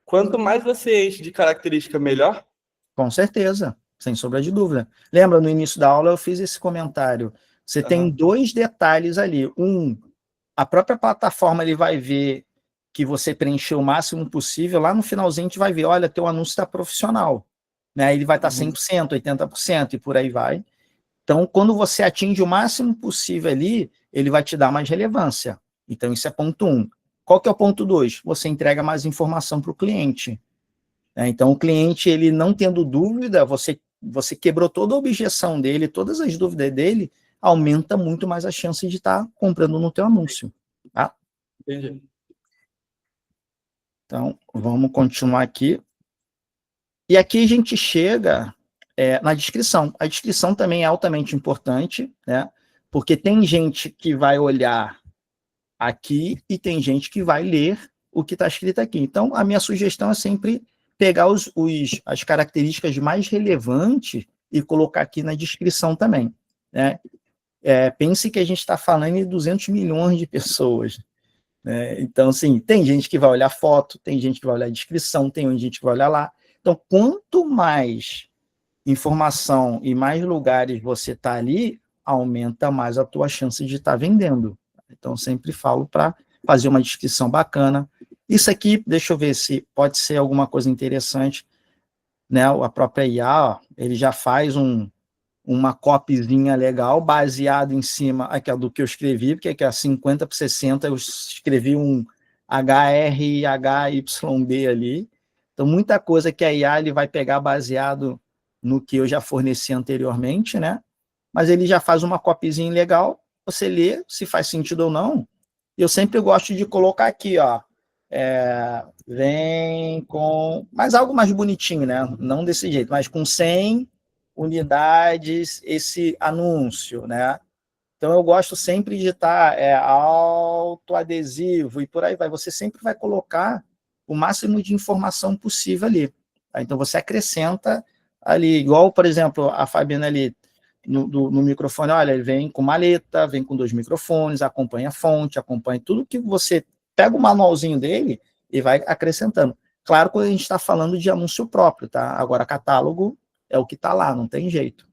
quanto mais você enche de característica, melhor? Com certeza, sem sombra de dúvida. Lembra, no início da aula eu fiz esse comentário. Você tem dois detalhes ali. A própria plataforma ele vai ver que você preencheu o máximo possível. Lá no finalzinho a gente vai ver, olha, teu anúncio está profissional. Né? Ele vai estar 100%, 80% e por aí vai. Então, quando você atinge o máximo possível ali, ele vai te dar mais relevância. Então, isso é ponto 1. Qual que é o ponto 2? Você entrega mais informação para o cliente. Então, o cliente, ele não tendo dúvida, você quebrou toda a objeção dele, todas as dúvidas dele, aumenta muito mais a chance de estar comprando no teu anúncio. Tá? Entendi. Então, vamos continuar aqui. E aqui a gente chega na descrição. A descrição também é altamente importante, né? Porque tem gente que vai olhar aqui e tem gente que vai ler o que está escrito aqui. Então, a minha sugestão é sempre pegar as características mais relevantes e colocar aqui na descrição também. Né? Pense que a gente está falando de 200 milhões de pessoas. Né? Então, assim, tem gente que vai olhar foto, tem gente que vai olhar descrição, tem gente que vai olhar lá. Então, quanto mais informação e mais lugares você está ali, aumenta mais a tua chance de estar vendendo. Então, sempre falo para fazer uma descrição bacana. Isso aqui, deixa eu ver se pode ser alguma coisa interessante. Né? A própria IA, ó, ele já faz uma copyzinha legal, baseado em cima aqui, do que eu escrevi, porque aqui, 50 por 60, eu escrevi um HRHYB ali. Então, muita coisa que a IA ele vai pegar baseado no que eu já forneci anteriormente, né? Mas ele já faz uma copyzinha legal, você lê se faz sentido ou não. Eu sempre gosto de colocar aqui, ó, vem com... Mas algo mais bonitinho, né? Não desse jeito, mas com 100 unidades esse anúncio, né? Então, eu gosto sempre de estar autoadesivo e por aí vai. Você sempre vai colocar o máximo de informação possível ali. Tá? Então, você acrescenta ali, igual, por exemplo, a Fabiana ali no microfone, olha, ele vem com maleta, vem com 2 microfones, acompanha a fonte, acompanha tudo que você... Pega o manualzinho dele e vai acrescentando. Claro, quando a gente está falando de anúncio próprio, tá? Agora, catálogo é o que está lá, não tem jeito.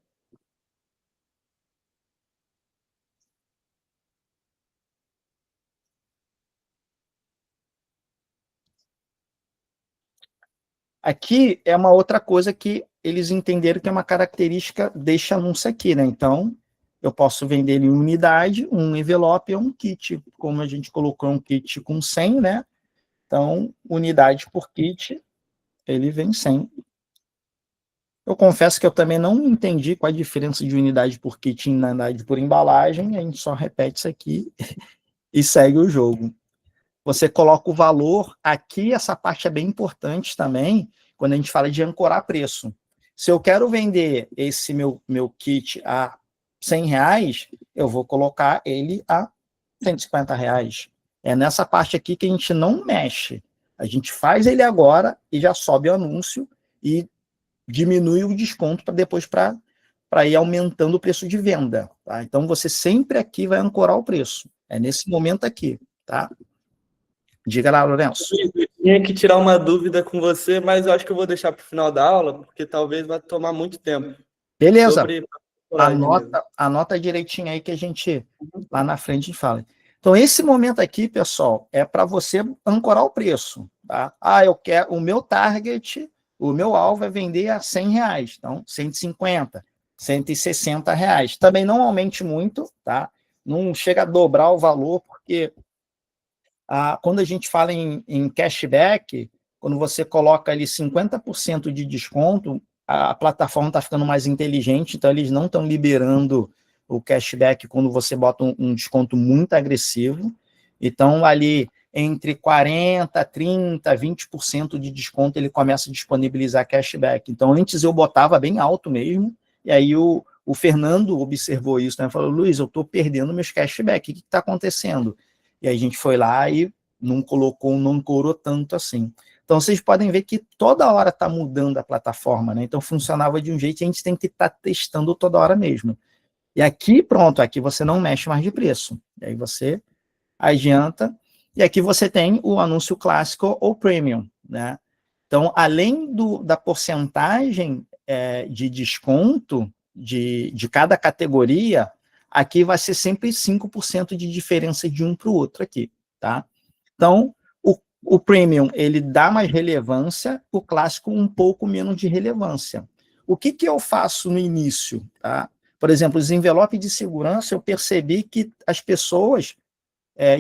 Aqui é uma outra coisa que eles entenderam que é uma característica deste anúncio aqui, né? Então, eu posso vender ele em unidade, um envelope é um kit, como a gente colocou um kit com 100, né? Então, unidade por kit, ele vem 100. Eu confesso que eu também não entendi qual a diferença de unidade por kit e unidade por embalagem, a gente só repete isso aqui e segue o jogo. Você coloca o valor, aqui essa parte é bem importante também, quando a gente fala de ancorar preço. Se eu quero vender esse meu kit a R$100, eu vou colocar ele a R$150. É nessa parte aqui que a gente não mexe. A gente faz ele agora e já sobe o anúncio e diminui o desconto para depois para ir aumentando o preço de venda. Tá? Então, você sempre aqui vai ancorar o preço. É nesse momento aqui. Tá? Diga lá, Lourenço. Eu tinha que tirar uma dúvida com você, mas eu acho que eu vou deixar para o final da aula, porque talvez vai tomar muito tempo. Beleza. Sobre Anota direitinho aí que a gente, lá na frente, a gente fala. Então, esse momento aqui, pessoal, é para você ancorar o preço. Tá? Eu quero, o meu target, o meu alvo é vender a R$100. Então, 150, R$160. Também não aumente muito, tá? Não chega a dobrar o valor, porque quando a gente fala em cashback, quando você coloca ali 50% de desconto, a plataforma está ficando mais inteligente, então eles não estão liberando o cashback quando você bota um desconto muito agressivo. Então, ali entre 40%, 30%, 20% de desconto, ele começa a disponibilizar cashback. Então, antes eu botava bem alto mesmo, e aí o Fernando observou isso, né? Falou, Luiz, eu estou perdendo meus cashback, o que está acontecendo? E aí a gente foi lá e não corou tanto assim. Então, vocês podem ver que toda hora está mudando a plataforma, né? Então, funcionava de um jeito e a gente tem que estar testando toda hora mesmo. E aqui, pronto, aqui você não mexe mais de preço. E aí você adianta. E aqui você tem o anúncio clássico ou premium, né? Então, além da porcentagem de desconto de cada categoria, aqui vai ser sempre 5% de diferença de um para o outro aqui, tá? Então, o premium, ele dá mais relevância, o clássico um pouco menos de relevância. O que eu faço no início, tá? Por exemplo, os envelopes de segurança, eu percebi que as pessoas,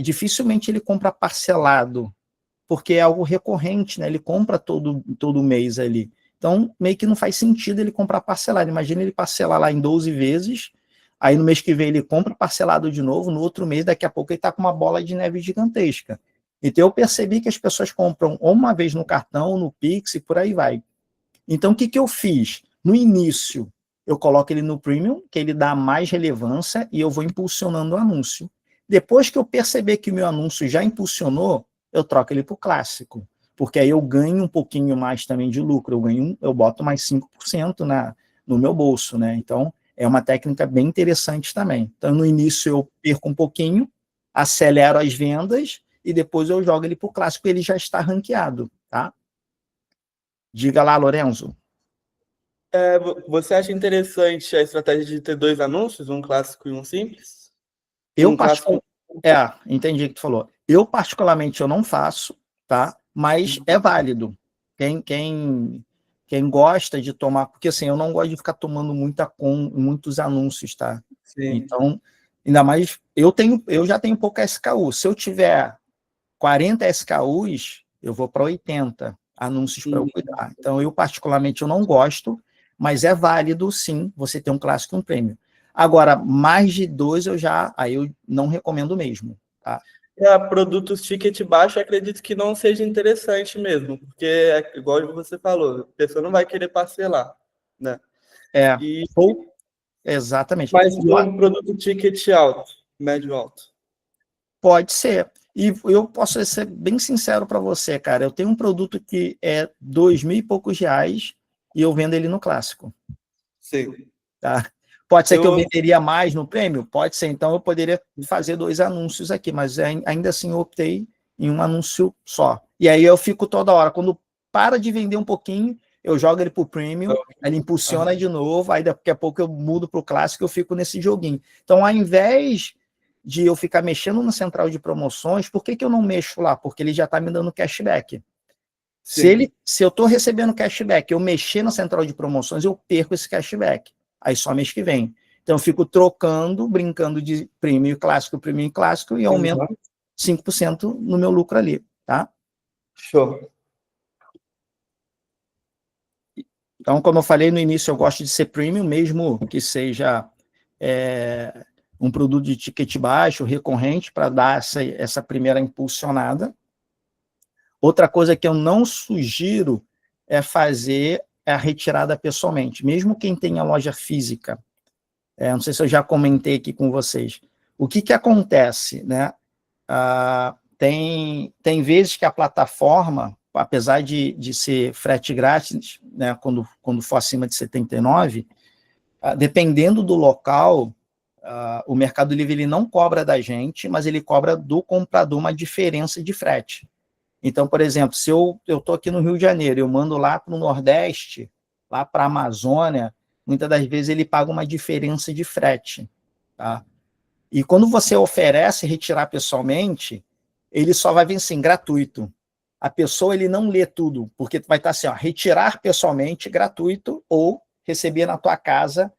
dificilmente ele compra parcelado, porque é algo recorrente, né? Ele compra todo mês ali. Então, meio que não faz sentido ele comprar parcelado. Imagina ele parcelar lá em 12 vezes, aí no mês que vem ele compra parcelado de novo, no outro mês, daqui a pouco ele está com uma bola de neve gigantesca. Então, eu percebi que as pessoas compram ou uma vez no cartão, no Pix, e por aí vai. Então, o que eu fiz? No início, eu coloco ele no Premium, que ele dá mais relevância, e eu vou impulsionando o anúncio. Depois que eu perceber que o meu anúncio já impulsionou, eu troco ele para o clássico, porque aí eu ganho um pouquinho mais também de lucro, eu boto mais 5% no meu bolso, né? Então, é uma técnica bem interessante também. Então, no início eu perco um pouquinho, acelero as vendas, e depois eu jogo ele para o clássico, ele já está ranqueado, tá? Diga lá, Lorenzo. Você acha interessante a estratégia de ter 2 anúncios, um clássico e um simples? Entendi o que tu falou. Eu, particularmente, eu não faço, tá? Mas é válido. Quem gosta de tomar... Porque, assim, eu não gosto de ficar tomando muitos anúncios, tá? Sim. Então, ainda mais... Eu já tenho pouca SKU. Se eu tiver 40 SKUs, eu vou para 80 anúncios para eu cuidar. Então, eu, particularmente, eu não gosto, mas é válido, sim, você ter um clássico e um prêmio. Agora, mais de 2 aí eu não recomendo mesmo, tá? Produtos ticket baixo, acredito que não seja interessante mesmo, porque, igual você falou, a pessoa não vai querer parcelar, né? Exatamente. Mas um produto ticket alto, médio alto. Pode ser. E eu posso ser bem sincero para você, cara. Eu tenho um produto que é R$2.000 e poucos e eu vendo ele no clássico. Sim. Tá? Pode ser que eu venderia mais no prêmio? Pode ser. Então, eu poderia fazer 2 anúncios aqui, mas ainda assim eu optei em um anúncio só. E aí eu fico toda hora. Quando para de vender um pouquinho, eu jogo ele para o premium, ele impulsiona de novo, aí daqui a pouco eu mudo para o clássico e eu fico nesse joguinho. Então, ao invés de eu ficar mexendo na central de promoções, por que eu não mexo lá? Porque ele já está me dando cashback. Se eu estou recebendo cashback, eu mexer na central de promoções, eu perco esse cashback. Aí só mês que vem. Então, eu fico trocando, brincando de premium e clássico, e aumento 5% no meu lucro ali, tá? Show. Então, como eu falei no início, eu gosto de ser premium, mesmo que seja um produto de ticket baixo, recorrente, para dar essa primeira impulsionada. Outra coisa que eu não sugiro é fazer a retirada pessoalmente. Mesmo quem tem a loja física, não sei se eu já comentei aqui com vocês, o que acontece, né? Tem vezes que a plataforma, apesar de ser frete grátis, né, quando for acima de 79, dependendo do local, o Mercado Livre ele não cobra da gente, mas ele cobra do comprador uma diferença de frete. Então, por exemplo, se eu estou aqui no Rio de Janeiro, eu mando lá para o Nordeste, lá para a Amazônia, muitas das vezes ele paga uma diferença de frete. Tá? E quando você oferece retirar pessoalmente, ele só vai vir assim, gratuito. A pessoa ele não lê tudo, porque vai estar assim, ó, retirar pessoalmente gratuito ou receber na tua casa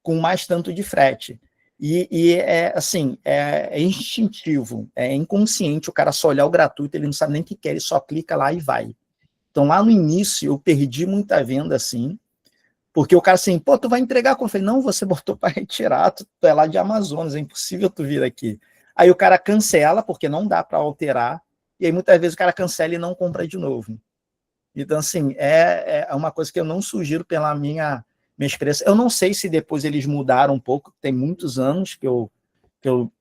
com mais tanto de frete. E é assim, é instintivo, é inconsciente, o cara só olhar o gratuito, ele não sabe nem o que quer, ele só clica lá e vai. Então, lá no início, eu perdi muita venda assim, porque o cara assim, pô, tu vai entregar? Eu falei, não, você botou para retirar, tu é lá de Amazonas, é impossível tu vir aqui. Aí o cara cancela, porque não dá para alterar, e aí muitas vezes o cara cancela e não compra de novo. Então, assim, é uma coisa que eu não sugiro pela minha experiência. Eu não sei se depois eles mudaram um pouco, tem muitos anos que eu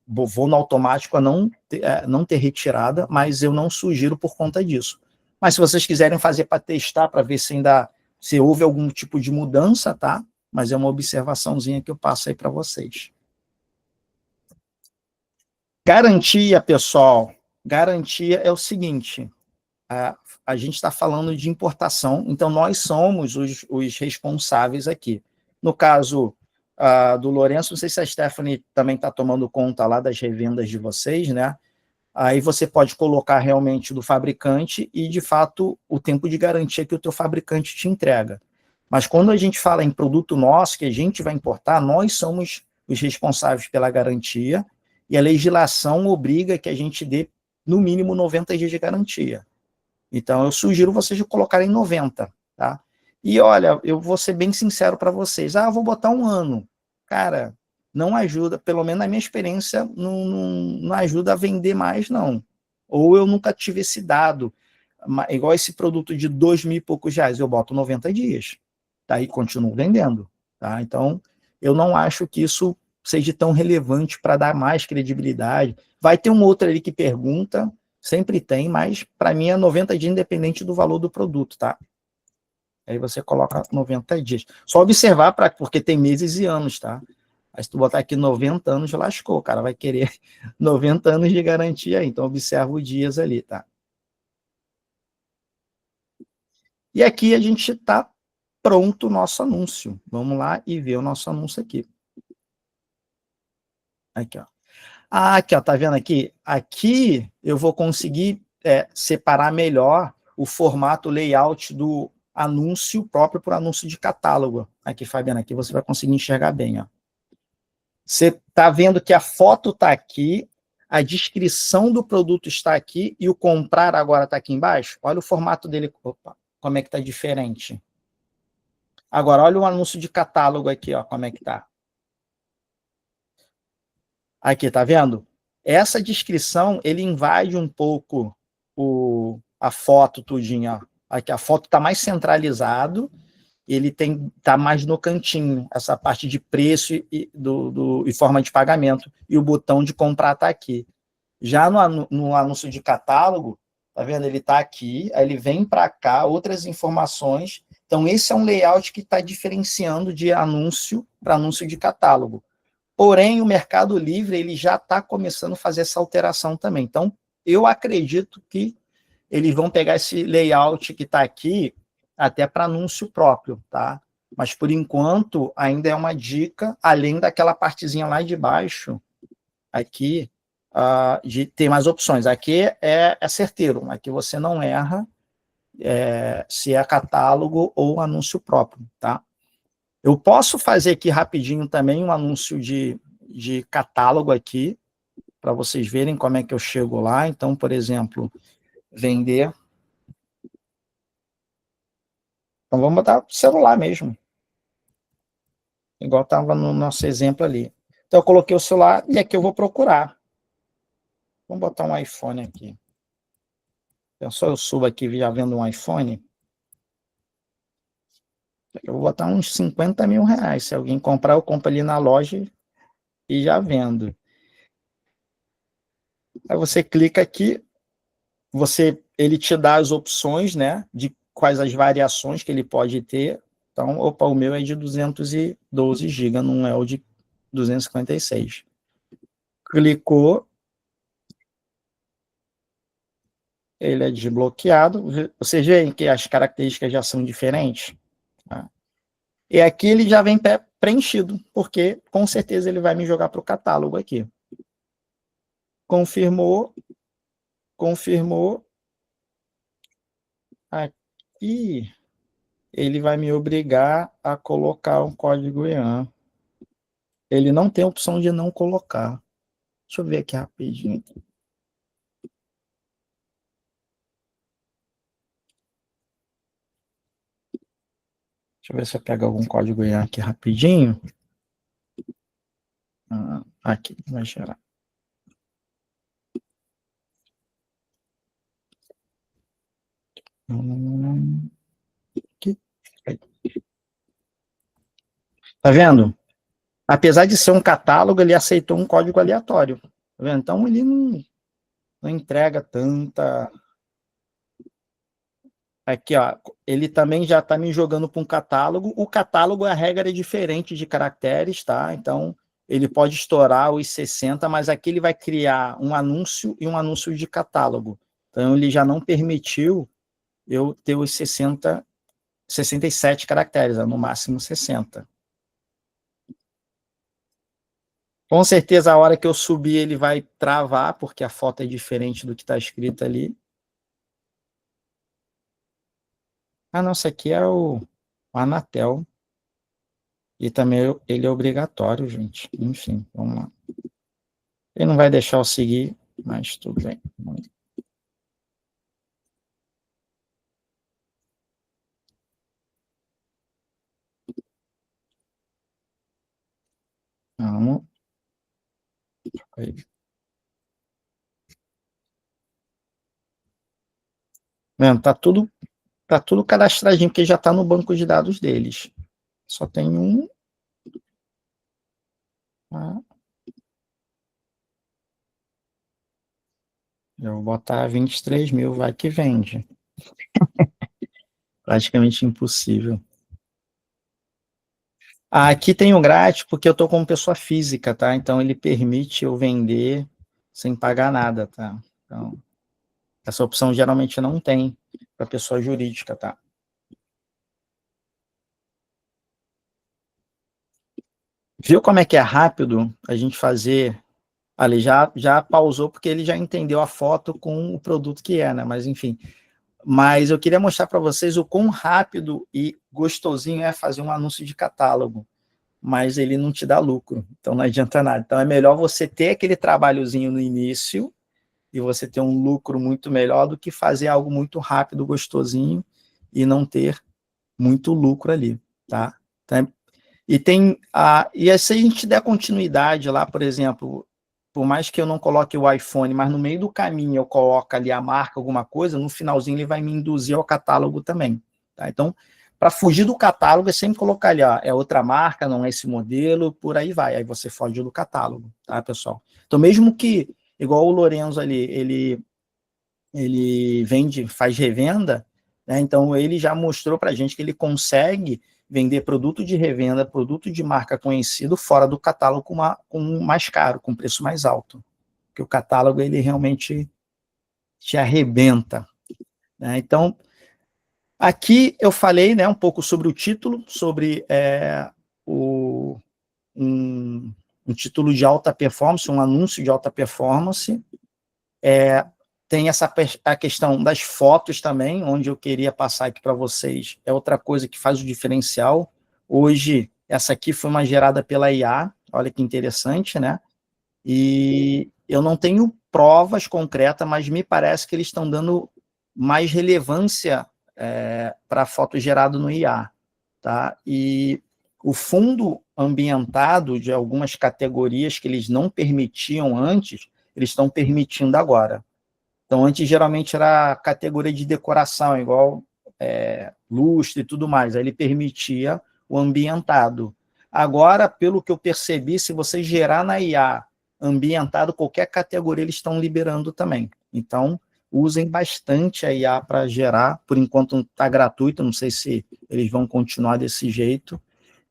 vou no automático a não ter retirada, mas eu não sugiro por conta disso. Mas se vocês quiserem fazer para testar, para ver se houve algum tipo de mudança, tá? Mas é uma observaçãozinha que eu passo aí para vocês. Garantia, pessoal. Garantia é o seguinte, a gente está falando de importação, então nós somos os responsáveis aqui. No caso do Lourenço, não sei se a Stephanie também está tomando conta lá das revendas de vocês, né? Aí você pode colocar realmente do fabricante e, de fato, o tempo de garantia que o teu fabricante te entrega. Mas quando a gente fala em produto nosso, que a gente vai importar, nós somos os responsáveis pela garantia e a legislação obriga que a gente dê, no mínimo, 90 dias de garantia. Então, eu sugiro vocês colocarem 90, tá? E, olha, eu vou ser bem sincero para vocês. Vou botar 1 ano. Cara, não ajuda, pelo menos na minha experiência, não ajuda a vender mais, não. Ou eu nunca tive esse dado. Igual esse produto de 2.000 e poucos reais, eu boto 90 dias. Tá? E continuo vendendo. Tá? Então, eu não acho que isso seja tão relevante para dar mais credibilidade. Vai ter um outro ali que pergunta, sempre tem, mas para mim é 90 dias independente do valor do produto, tá? Aí você coloca 90 dias. Só observar, porque tem meses e anos, tá? Aí se tu botar aqui 90 anos, lascou, o cara vai querer 90 anos de garantia aí, então observa os dias ali, tá? E aqui a gente está pronto o nosso anúncio. Vamos lá e ver o nosso anúncio aqui. Aqui, ó. Aqui, ó, tá vendo aqui? Aqui eu vou conseguir separar melhor o formato, o layout do anúncio próprio para o anúncio de catálogo. Aqui, Fabiana, aqui você vai conseguir enxergar bem, ó. Você está vendo que a foto está aqui, a descrição do produto está aqui e o comprar agora está aqui embaixo? Olha o formato dele, opa, como é que está diferente. Agora, olha o anúncio de catálogo aqui, ó, como é que está. Aqui, tá vendo? Essa descrição, ele invade um pouco a foto tudinha. Aqui a foto está mais centralizado, ele tá mais no cantinho, essa parte de preço e forma de pagamento, e o botão de comprar está aqui. Já no anúncio de catálogo, tá vendo? Ele está aqui, aí ele vem para cá, outras informações. Então, esse é um layout que está diferenciando de anúncio para anúncio de catálogo. Porém, o Mercado Livre ele já está começando a fazer essa alteração também. Então, eu acredito que eles vão pegar esse layout que está aqui até para anúncio próprio, tá? Mas, por enquanto, ainda é uma dica, além daquela partezinha lá de baixo, aqui, de ter mais opções. Aqui é certeiro, aqui você não erra se é catálogo ou anúncio próprio, tá? Eu posso fazer aqui rapidinho também um anúncio de catálogo aqui, para vocês verem como é que eu chego lá. Então, por exemplo, vender. Então, vamos botar celular mesmo. Igual estava no nosso exemplo ali. Então, eu coloquei o celular e aqui eu vou procurar. Vamos botar um iPhone aqui. Então, só eu subo aqui já vendo um iPhone. Eu vou botar uns 50 mil reais. Se alguém comprar, eu compro ali na loja e já vendo. Aí você clica aqui, ele te dá as opções, né, de quais as variações que ele pode ter. Então, opa, o meu é de 212 GB, não é o de 256. Clicou, ele é desbloqueado. Vocês veem que as características já são diferentes. Tá? E aqui ele já vem preenchido, porque com certeza ele vai me jogar para o catálogo aqui. Confirmou. Aqui ele vai me obrigar a colocar um código EAN. Ele não tem opção de não colocar. Deixa eu ver aqui rapidinho. Deixa eu ver se eu pego algum código EAN aqui rapidinho. Aqui, vai gerar. Aqui. Tá vendo? Apesar de ser um catálogo, ele aceitou um código aleatório. Tá vendo? Então, ele não entrega tanta... Aqui, ó, ele também já está me jogando para um catálogo. O catálogo, a regra é diferente de caracteres, tá? Então, ele pode estourar os 60, mas aqui ele vai criar um anúncio e um anúncio de catálogo. Então, ele já não permitiu eu ter os 67 caracteres, no máximo 60. Com certeza, a hora que eu subir, ele vai travar, porque a foto é diferente do que está escrito ali. Ah, não, isso aqui é o Anatel. E também ele é obrigatório, gente. Enfim, vamos lá. Ele não vai deixar eu seguir, mas tudo bem. Vamos. Aí. Vendo, tá tudo cadastradinho, porque já está no banco de dados deles. Só tem um. Eu vou botar 23 mil, vai que vende. Praticamente impossível. Aqui tem o grátis, porque eu estou como pessoa física, tá? Então, ele permite eu vender sem pagar nada, tá? Então, essa opção geralmente não tem para pessoa jurídica, tá? Viu como é que é rápido a gente fazer? Ali já pausou, porque ele já entendeu a foto com o produto que é, né? Mas, enfim. Mas eu queria mostrar para vocês o quão rápido e gostosinho é fazer um anúncio de catálogo. Mas ele não te dá lucro, então não adianta nada. Então é melhor você ter aquele trabalhozinho no início e você ter um lucro muito melhor do que fazer algo muito rápido, gostosinho e não ter muito lucro ali, tá? Então, e se a gente der continuidade lá, por exemplo, por mais que eu não coloque o iPhone, mas no meio do caminho eu coloco ali a marca, alguma coisa, no finalzinho ele vai me induzir ao catálogo também, tá? Então, para fugir do catálogo, é sempre colocar ali, ó, é outra marca, não é esse modelo, por aí vai. Aí você foge do catálogo, tá, pessoal? Então, mesmo que, igual o Lorenzo ali, ele vende, faz revenda, né? Então ele já mostrou para a gente que ele consegue vender produto de revenda, produto de marca conhecido fora do catálogo com mais caro, com preço mais alto. Porque o catálogo, ele realmente te arrebenta, né? Então, aqui eu falei, né, um pouco sobre o título, sobre um título de alta performance, um anúncio de alta performance. Tem a questão das fotos também, onde eu queria passar aqui para vocês. É outra coisa que faz o diferencial. Hoje, Essa aqui foi uma gerada pela IA, olha que interessante, né? E eu não tenho provas concretas, mas me parece que eles estão dando mais relevância para foto gerado no IA, tá? E o fundo ambientado de algumas categorias que eles não permitiam antes, eles estão permitindo agora. Então, antes geralmente era categoria de decoração, igual lustre e tudo mais, aí ele permitia o ambientado. Agora, pelo que eu percebi, se você gerar na IA ambientado, qualquer categoria eles estão liberando também. Então, usem bastante a IA para gerar, por enquanto está gratuito, não sei se eles vão continuar desse jeito.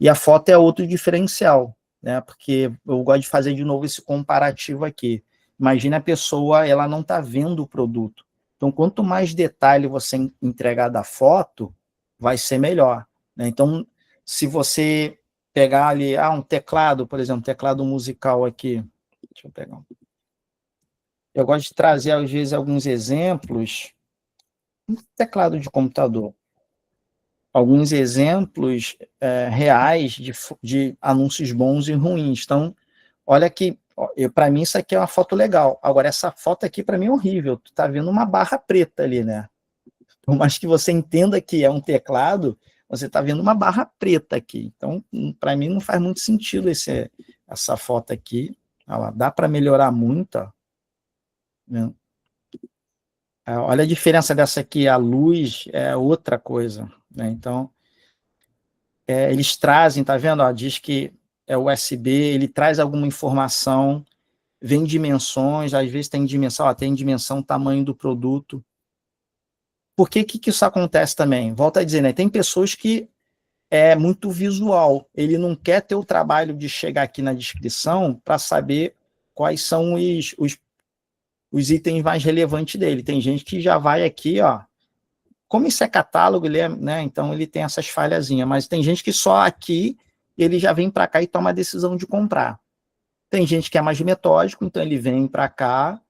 E a foto é outro diferencial, né? Porque eu gosto de fazer de novo esse comparativo aqui. Imagina a pessoa, ela não está vendo o produto. Então, quanto mais detalhe você entregar da foto, vai ser melhor, né? Então, se você pegar ali, um teclado, por exemplo, teclado musical aqui, deixa eu pegar. Eu gosto de trazer, às vezes, alguns exemplos, teclado de computador, alguns exemplos reais de anúncios bons e ruins. Então, olha que, para mim, isso aqui é uma foto legal. Agora, essa foto aqui, para mim, é horrível. Tu tá vendo uma barra preta ali, né? Por mais que você entenda que é um teclado, você está vendo uma barra preta aqui. Então, para mim, não faz muito sentido essa foto aqui. Olha, dá para melhorar muito. Ó. Olha a diferença dessa aqui, a luz é outra coisa. Né? Então, eles trazem, tá vendo? Ó, diz que é USB, ele traz alguma informação, vem dimensões, às vezes tem dimensão, tem dimensão, tamanho do produto. Por que isso acontece também? Volto a dizer, né? Tem pessoas que é muito visual, ele não quer ter o trabalho de chegar aqui na descrição para saber quais são os itens mais relevantes dele. Tem gente que já vai aqui, ó, como isso é catálogo, ele né, então ele tem essas falhazinhas, mas tem gente que só aqui ele já vem para cá e toma a decisão de comprar. Tem gente que é mais metódico, então ele vem para cá,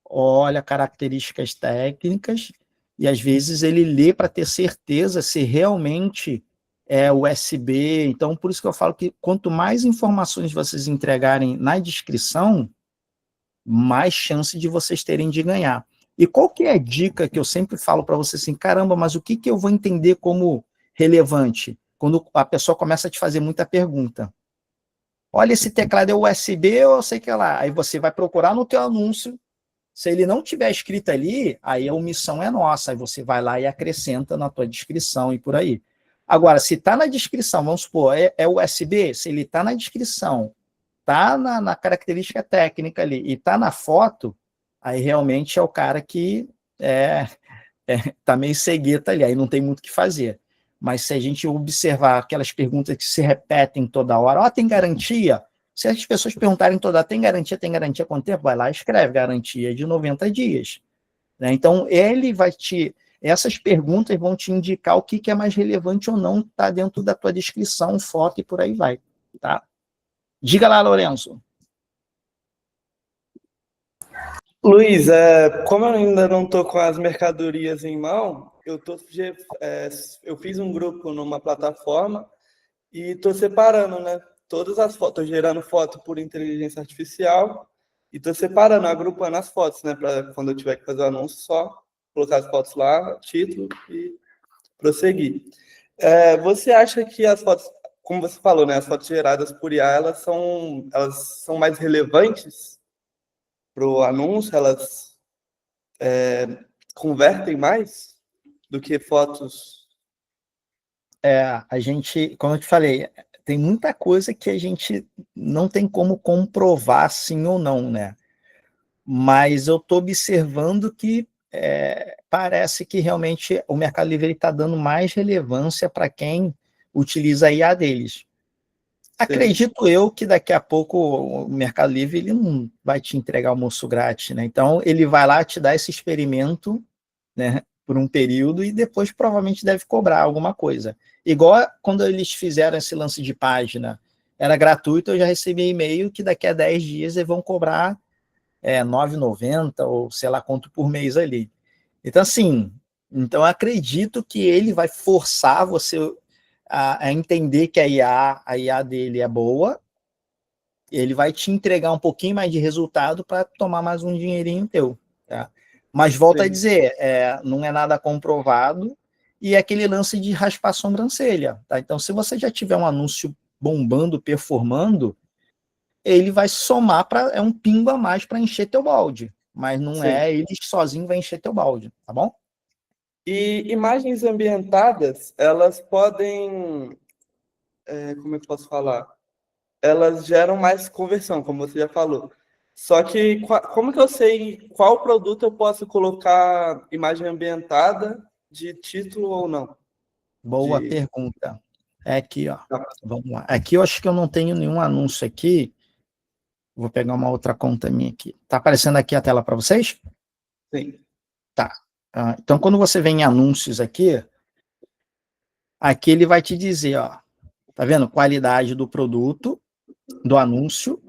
olha características técnicas, e às vezes ele lê para ter certeza se realmente é USB. Então, por isso que eu falo que quanto mais informações vocês entregarem na descrição, mais chance de vocês terem de ganhar. E qual que é a dica que eu sempre falo para vocês assim, caramba, mas o que eu vou entender como relevante? Quando a pessoa começa a te fazer muita pergunta. Olha, esse teclado é USB ou sei que lá. Aí você vai procurar no teu anúncio. Se ele não tiver escrito ali, aí a omissão é nossa. Aí você vai lá e acrescenta na tua descrição e por aí. Agora, se está na descrição, vamos supor, é USB, se ele está na descrição, está na característica técnica ali e está na foto, aí realmente é o cara que tá meio cegueta ali, aí não tem muito o que fazer. Mas se a gente observar aquelas perguntas que se repetem toda hora, tem garantia? Se as pessoas perguntarem toda hora, tem garantia quanto tempo? Vai lá e escreve, garantia de 90 dias. Né? Então, essas perguntas vão te indicar o que é mais relevante ou não, está dentro da tua descrição, foto e por aí vai. Tá? Diga lá, Lourenço. Luiz, como eu ainda não estou com as mercadorias em mão, eu fiz um grupo numa plataforma e estou separando, né? Todas as fotos, estou gerando foto por inteligência artificial e estou separando, agrupando as fotos, né? Para quando eu tiver que fazer o anúncio, só colocar as fotos lá, título e prosseguir. Você acha que as fotos, como você falou, né? As fotos geradas por IA, elas são mais relevantes para o anúncio? Elas convertem mais do que fotos? A gente, como eu te falei, tem muita coisa que a gente não tem como comprovar sim ou não, né? Mas eu estou observando que parece que realmente o Mercado Livre está dando mais relevância para quem utiliza a IA deles. Acredito eu que daqui a pouco o Mercado Livre ele não vai te entregar almoço grátis, né? Então ele vai lá te dar esse experimento, né, por um período e depois provavelmente deve cobrar alguma coisa. Igual quando eles fizeram esse lance de página, era gratuito, eu já recebi e-mail que daqui a 10 dias eles vão cobrar R$ 9,90 ou sei lá quanto por mês ali. Então, assim, então acredito que ele vai forçar você a entender que a IA dele é boa, ele vai te entregar um pouquinho mais de resultado para tomar mais um dinheirinho teu. Tá? Mas volta a dizer, não é nada comprovado, e é aquele lance de raspar a sobrancelha. Tá? Então, se você já tiver um anúncio bombando, performando, ele vai somar é um pingo a mais para encher teu balde. Mas não é ele sozinho vai encher teu balde, tá bom? E imagens ambientadas, elas podem, como é que eu posso falar? Elas geram mais conversão, como você já falou. Só que, como que eu sei qual produto eu posso colocar imagem ambientada de título ou não? Boa pergunta. É aqui, ó. Vamos lá. Aqui eu acho que eu não tenho nenhum anúncio aqui. Vou pegar uma outra conta minha aqui. Tá aparecendo aqui a tela para vocês? Sim. Tá. Então, quando você vem em anúncios aqui ele vai te dizer, ó, tá vendo? Qualidade do produto, do anúncio.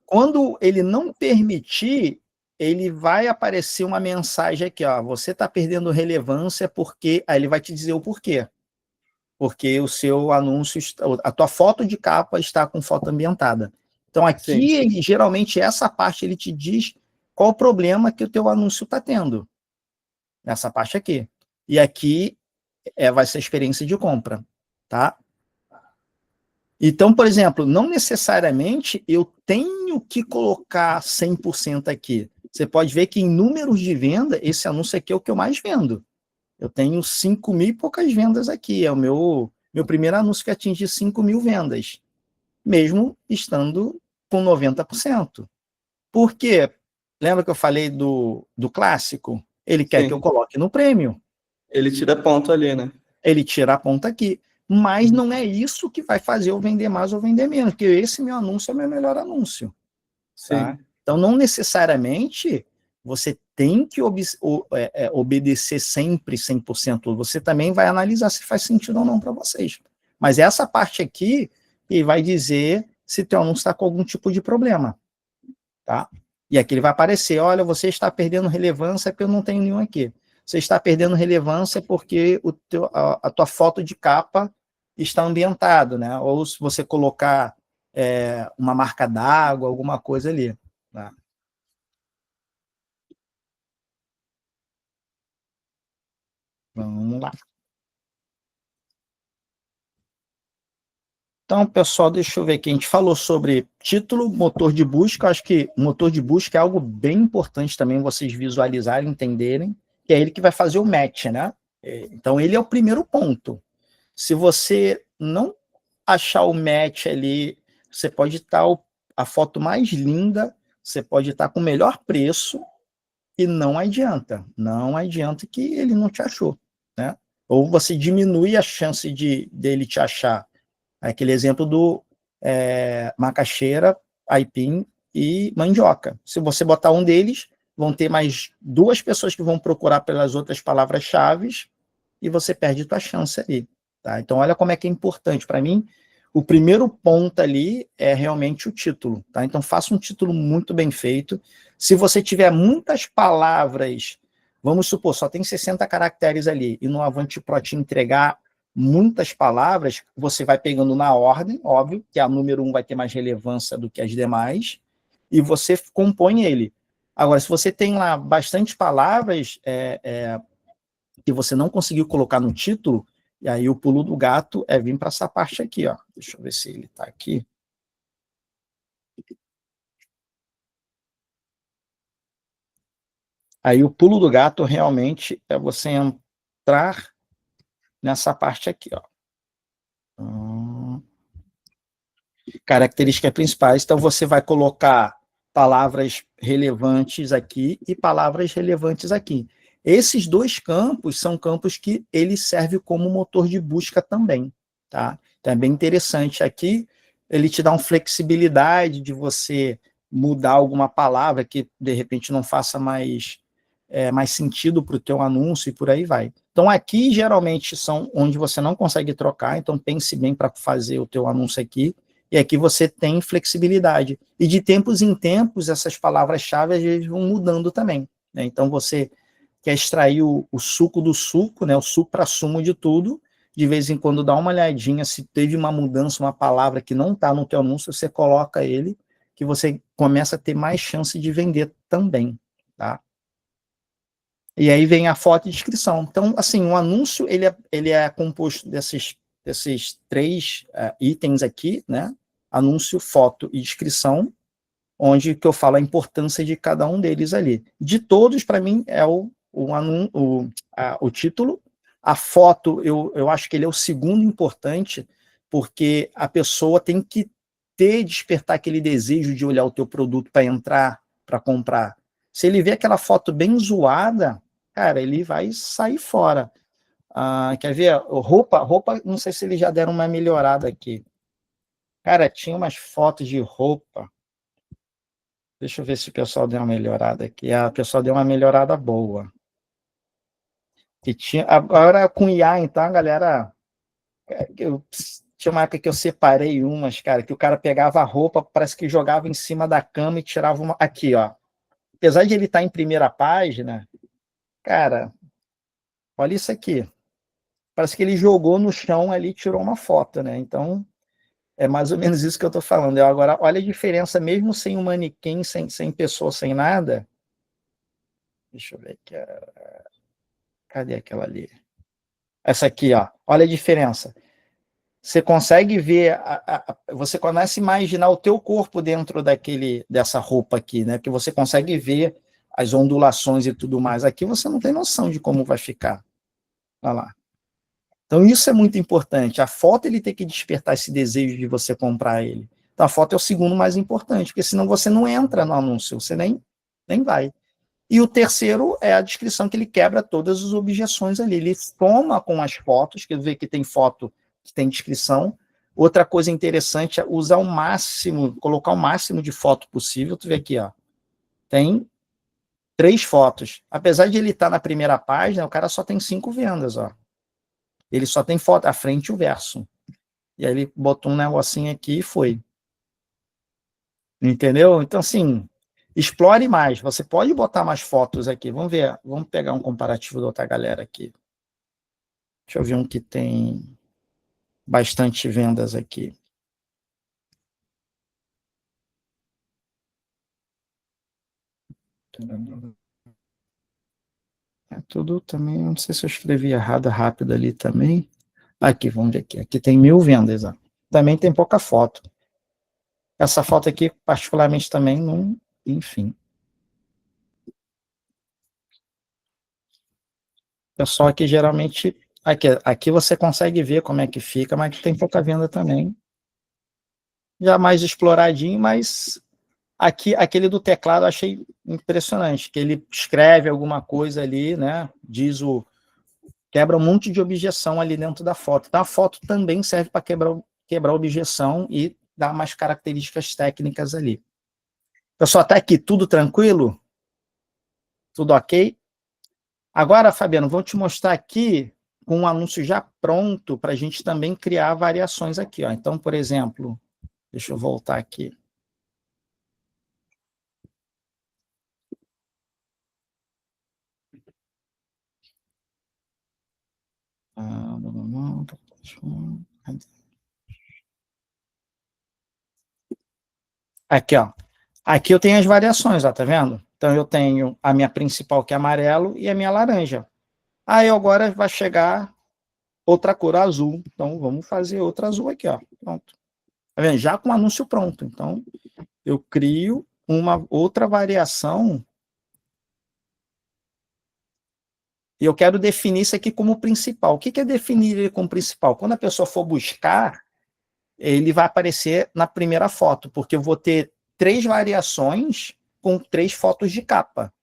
Quando ele não permitir, ele vai aparecer uma mensagem aqui, ó, você está perdendo relevância porque... Aí ele vai te dizer o porquê. Porque o seu anúncio, a tua foto de capa está com foto ambientada. Então, aqui, geralmente, essa parte ele te diz qual o problema que o teu anúncio está tendo. Nessa parte aqui. E aqui vai ser a experiência de compra, tá? Então, por exemplo, não necessariamente eu tenho que colocar 100% aqui. Você pode ver que em números de venda, esse anúncio aqui é o que eu mais vendo. Eu tenho 5.000 e poucas vendas aqui. É o meu primeiro anúncio que atinge 5.000 vendas, mesmo estando com 90%. Por quê? Lembra que eu falei do clássico? Ele quer que eu coloque no prêmio. Ele tira ponto ali, né? Ele tira a ponta aqui. Mas não é isso que vai fazer eu vender mais ou vender menos, porque esse meu anúncio é o meu melhor anúncio. Tá? Então, não necessariamente você tem que obedecer sempre 100%. Você também vai analisar se faz sentido ou não para vocês. Mas essa parte aqui, ele vai dizer se teu anúncio está com algum tipo de problema. Tá? E aqui ele vai aparecer, olha, você está perdendo relevância porque eu não tenho nenhum aqui. Você está perdendo relevância porque a tua foto de capa está ambientada, né? Ou se você colocar uma marca d'água, alguma coisa ali. Tá? Vamos lá. Então, pessoal, deixa eu ver aqui. A gente falou sobre título, motor de busca. Eu acho que motor de busca é algo bem importante também vocês visualizarem, entenderem, que é ele que vai fazer o match, né? Então, ele é o primeiro ponto. Se você não achar o match ali, você pode estar a foto mais linda, você pode estar com o melhor preço, e não adianta que ele não te achou, né? Ou você diminui a chance dele te achar. Aquele exemplo do macaxeira, aipim e mandioca. Se você botar um deles, vão ter mais 2 pessoas que vão procurar pelas outras palavras-chave e você perde tua chance ali. Tá? Então, olha como é que é importante. Para mim, o primeiro ponto ali é realmente o título. Tá? Então, faça um título muito bem feito. Se você tiver muitas palavras, vamos supor, só tem 60 caracteres ali, e no Avante Pro te entregar muitas palavras, você vai pegando na ordem, óbvio, que a número 1 vai ter mais relevância do que as demais, e você compõe ele. Agora, se você tem lá bastante palavras que você não conseguiu colocar no título, e aí o pulo do gato é vir para essa parte aqui, ó. Deixa eu ver se ele está aqui. Aí o pulo do gato realmente é você entrar nessa parte aqui, ó. Características principais, então você vai colocar palavras relevantes aqui e palavras relevantes aqui. Esses 2 campos são campos que ele serve como motor de busca também, tá? Então é bem interessante. Aqui ele te dá uma flexibilidade de você mudar alguma palavra que de repente não faça mais sentido para o teu anúncio e por aí vai. Então aqui geralmente são onde você não consegue trocar, então pense bem para fazer o teu anúncio aqui. E aqui você tem flexibilidade. E de tempos em tempos, essas palavras-chave às vezes vão mudando também. Né? Então você quer extrair o suco do suco, né? O suprassumo de tudo, de vez em quando dá uma olhadinha se teve uma mudança, uma palavra que não está no teu anúncio, você coloca ele, que você começa a ter mais chance de vender também, tá? E aí vem a foto e descrição. Então, assim, um anúncio, ele é composto desses 3 itens aqui, né? Anúncio, foto e descrição, onde que eu falo a importância de cada um deles ali. De todos, para mim, é o título. A foto, eu acho que ele é o segundo importante, porque a pessoa tem que despertar aquele desejo de olhar o teu produto para entrar, para comprar. Se ele vê aquela foto bem zoada, cara, ele vai sair fora. Quer ver? Roupa, não sei se eles já deram uma melhorada aqui. Cara, tinha umas fotos de roupa. Deixa eu ver se o pessoal deu uma melhorada aqui. O pessoal deu uma melhorada boa. Que tinha, agora com IA, então, galera, tinha uma época que eu separei umas, cara, que o cara pegava a roupa, parece que jogava em cima da cama e tirava uma. Aqui, ó. Apesar de ele estar em primeira página, cara, olha isso aqui. Parece que ele jogou no chão ali e tirou uma foto, né? Então, é mais ou menos isso que eu estou falando. Agora, olha a diferença, mesmo sem um manequim, sem pessoa, sem nada. Deixa eu ver aqui. Cadê aquela ali? Essa aqui, ó. Olha a diferença. Você consegue ver, você começa a imaginar o teu corpo dentro dessa roupa aqui, né? Porque você consegue ver as ondulações e tudo mais. Aqui você não tem noção de como vai ficar. Olha lá. Então isso é muito importante. A foto ele tem que despertar esse desejo de você comprar ele. Então a foto é o segundo mais importante, porque senão você não entra no anúncio, você nem vai. E o terceiro é a descrição, que ele quebra todas as objeções ali. Ele toma com as fotos, quer ver que tem foto que tem descrição. Outra coisa interessante é usar o máximo, colocar o máximo de foto possível. Tu vê aqui, ó. Tem 3 fotos. Apesar de ele estar na primeira página, o cara só tem 5 vendas, ó. Ele só tem foto, a frente e o verso. E aí ele botou um negocinho aqui e foi. Entendeu? Então, assim, explore mais. Você pode botar mais fotos aqui. Vamos ver. Vamos pegar um comparativo da outra galera aqui. Deixa eu ver um que tem bastante vendas aqui. É tudo também, não sei se eu escrevi errado, rápido ali também. Aqui, vamos ver aqui. Aqui tem 1000 vendas. Ó. Também tem pouca foto. Essa foto aqui, particularmente, também não... Enfim. Pessoal aqui, geralmente... Aqui você consegue ver como é que fica, mas tem pouca venda também. Já mais exploradinho, mas... Aqui, aquele do teclado eu achei impressionante, que ele escreve alguma coisa ali, né? Quebra um monte de objeção ali dentro da foto. Então, a foto também serve para quebrar objeção e dar mais características técnicas ali. Pessoal, até aqui, tudo tranquilo? Tudo ok? Agora, Fabiano, vou te mostrar aqui com um anúncio já pronto para a gente também criar variações aqui. Ó. Então, por exemplo, deixa eu voltar aqui. Aqui, ó. Aqui eu tenho as variações, ó, tá vendo? Então eu tenho a minha principal, que é amarelo, e a minha laranja. Aí agora vai chegar outra cor, azul. Então vamos fazer outra azul aqui, ó. Pronto. Tá vendo? Já com o anúncio pronto. Então eu crio uma outra variação e eu quero definir isso aqui como principal. O que é definir ele como principal? Quando a pessoa for buscar, ele vai aparecer na primeira foto, porque eu vou ter 3 variações com 3 fotos de capa.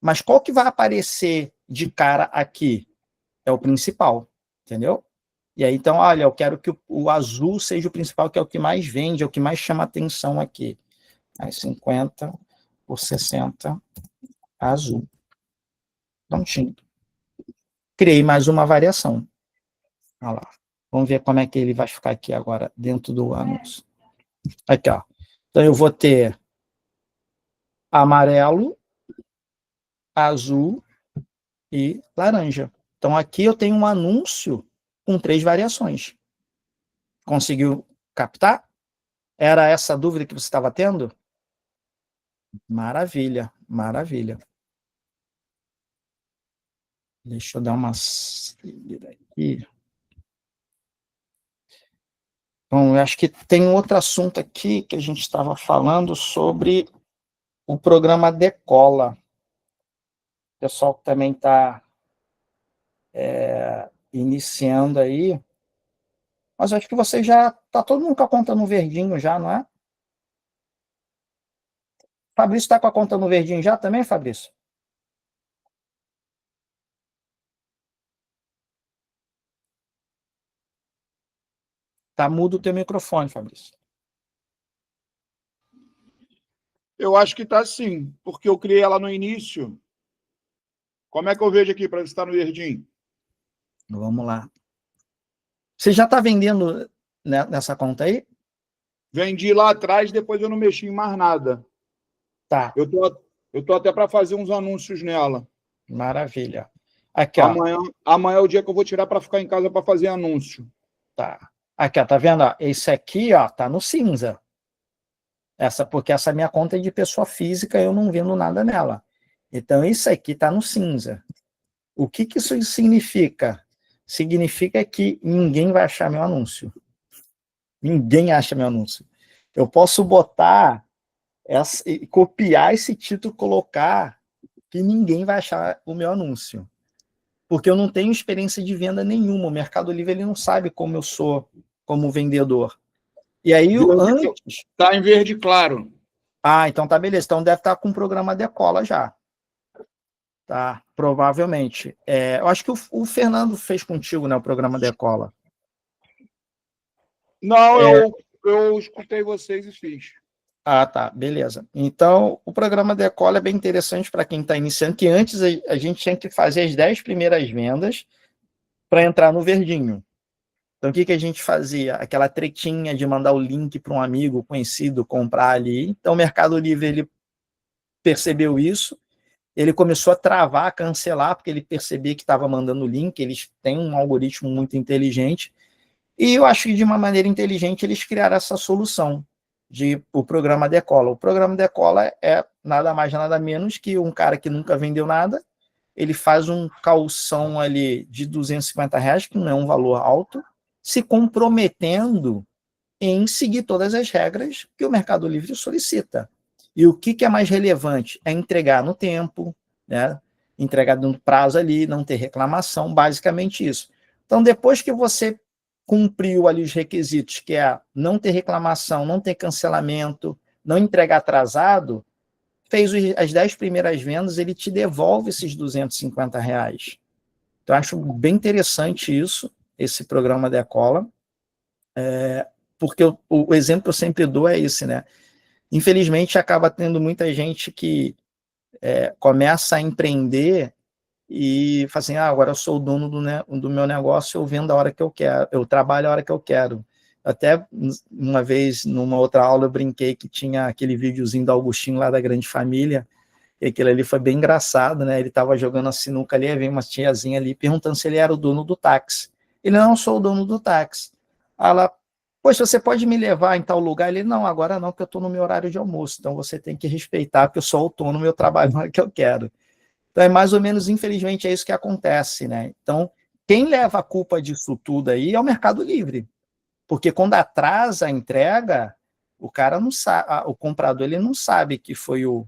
Mas qual que vai aparecer de cara aqui? É o principal, entendeu? E aí, então, olha, eu quero que o azul seja o principal, que é o que mais vende, é o que mais chama atenção aqui. Aí, 50 por 60, azul. Prontinho. Criei mais uma variação. Olha lá. Vamos ver como é que ele vai ficar aqui agora, dentro do anúncio. Aqui, ó. Então, eu vou ter amarelo, azul e laranja. Então, aqui eu tenho um anúncio com 3 variações. Conseguiu captar? Era essa a dúvida que você estava tendo? Maravilha, maravilha. Deixa eu dar uma seguida aqui. Bom, eu acho que tem outro assunto aqui que a gente estava falando sobre o programa Decola. O pessoal que também está iniciando aí. Mas acho que você já está todo mundo com a conta no verdinho já, não é? Fabrício está com a conta no verdinho já também, Fabrício? Tá mudo o teu microfone, Fabrício. Eu acho que está sim, porque eu criei ela no início. Como é que eu vejo aqui para ver se está no verdinho? Vamos lá. Você já está vendendo nessa conta aí? Vendi lá atrás, depois eu não mexi em mais nada. Tá. Eu tô até para fazer uns anúncios nela. Maravilha. Aqui, ó. Amanhã é o dia que eu vou tirar para ficar em casa para fazer anúncio. Tá. Aqui, ó, tá vendo? Ó, esse aqui, ó, tá no cinza. Porque essa minha conta é de pessoa física, eu não vendo nada nela. Então, isso aqui tá no cinza. O que isso significa? Significa que ninguém vai achar meu anúncio. Ninguém acha meu anúncio. Eu posso botar, copiar esse título, colocar, que ninguém vai achar o meu anúncio. Porque eu não tenho experiência de venda nenhuma. O Mercado Livre ele não sabe como eu sou como vendedor. E aí, antes... Está em verde claro. Então tá beleza. Então deve estar com o programa Decola já. Tá, provavelmente. Eu acho que o Fernando fez contigo, né, o programa Decola. Não, eu escutei vocês e fiz. Tá, beleza. Então, o programa Decola é bem interessante para quem está iniciando, que antes a gente tinha que fazer as 10 primeiras vendas para entrar no verdinho. Então, o que a gente fazia? Aquela tretinha de mandar o link para um amigo conhecido comprar ali. Então, o Mercado Livre ele percebeu isso, ele começou a travar, a cancelar, porque ele percebia que estava mandando o link, eles têm um algoritmo muito inteligente, e eu acho que de uma maneira inteligente eles criaram essa solução o programa Decola. O programa Decola é nada mais, nada menos que um cara que nunca vendeu nada, ele faz um calção ali de R$250, que não é um valor alto, se comprometendo em seguir todas as regras que o Mercado Livre solicita. E o que é mais relevante? É entregar no tempo, né? Entregar no prazo ali, não ter reclamação, basicamente isso. Então, depois que você cumpriu ali os requisitos, que é não ter reclamação, não ter cancelamento, não entregar atrasado, fez as 10 primeiras vendas, ele te devolve esses R$250. Então, eu acho bem interessante isso, esse programa Decola, porque o exemplo que eu sempre dou é esse, né? Infelizmente, acaba tendo muita gente que começa a empreender e fala assim, agora eu sou o dono do meu negócio, eu vendo a hora que eu quero, eu trabalho a hora que eu quero. Até uma vez, numa outra aula, eu brinquei que tinha aquele videozinho do Augustinho lá da Grande Família, e aquilo ali foi bem engraçado, né? Ele estava jogando a sinuca ali, veio uma tiazinha ali perguntando se ele era o dono do táxi. Ele, não sou o dono do táxi. Ela, poxa, você pode me levar em tal lugar? Ele, não, agora não, porque eu estou no meu horário de almoço, então você tem que respeitar, porque eu sou autônomo, eu trabalho na hora que eu quero. Então, é mais ou menos, infelizmente, é isso que acontece, né? Então, quem leva a culpa disso tudo aí é o Mercado Livre, porque quando atrasa a entrega, o cara não sabe, o comprador ele não sabe que foi o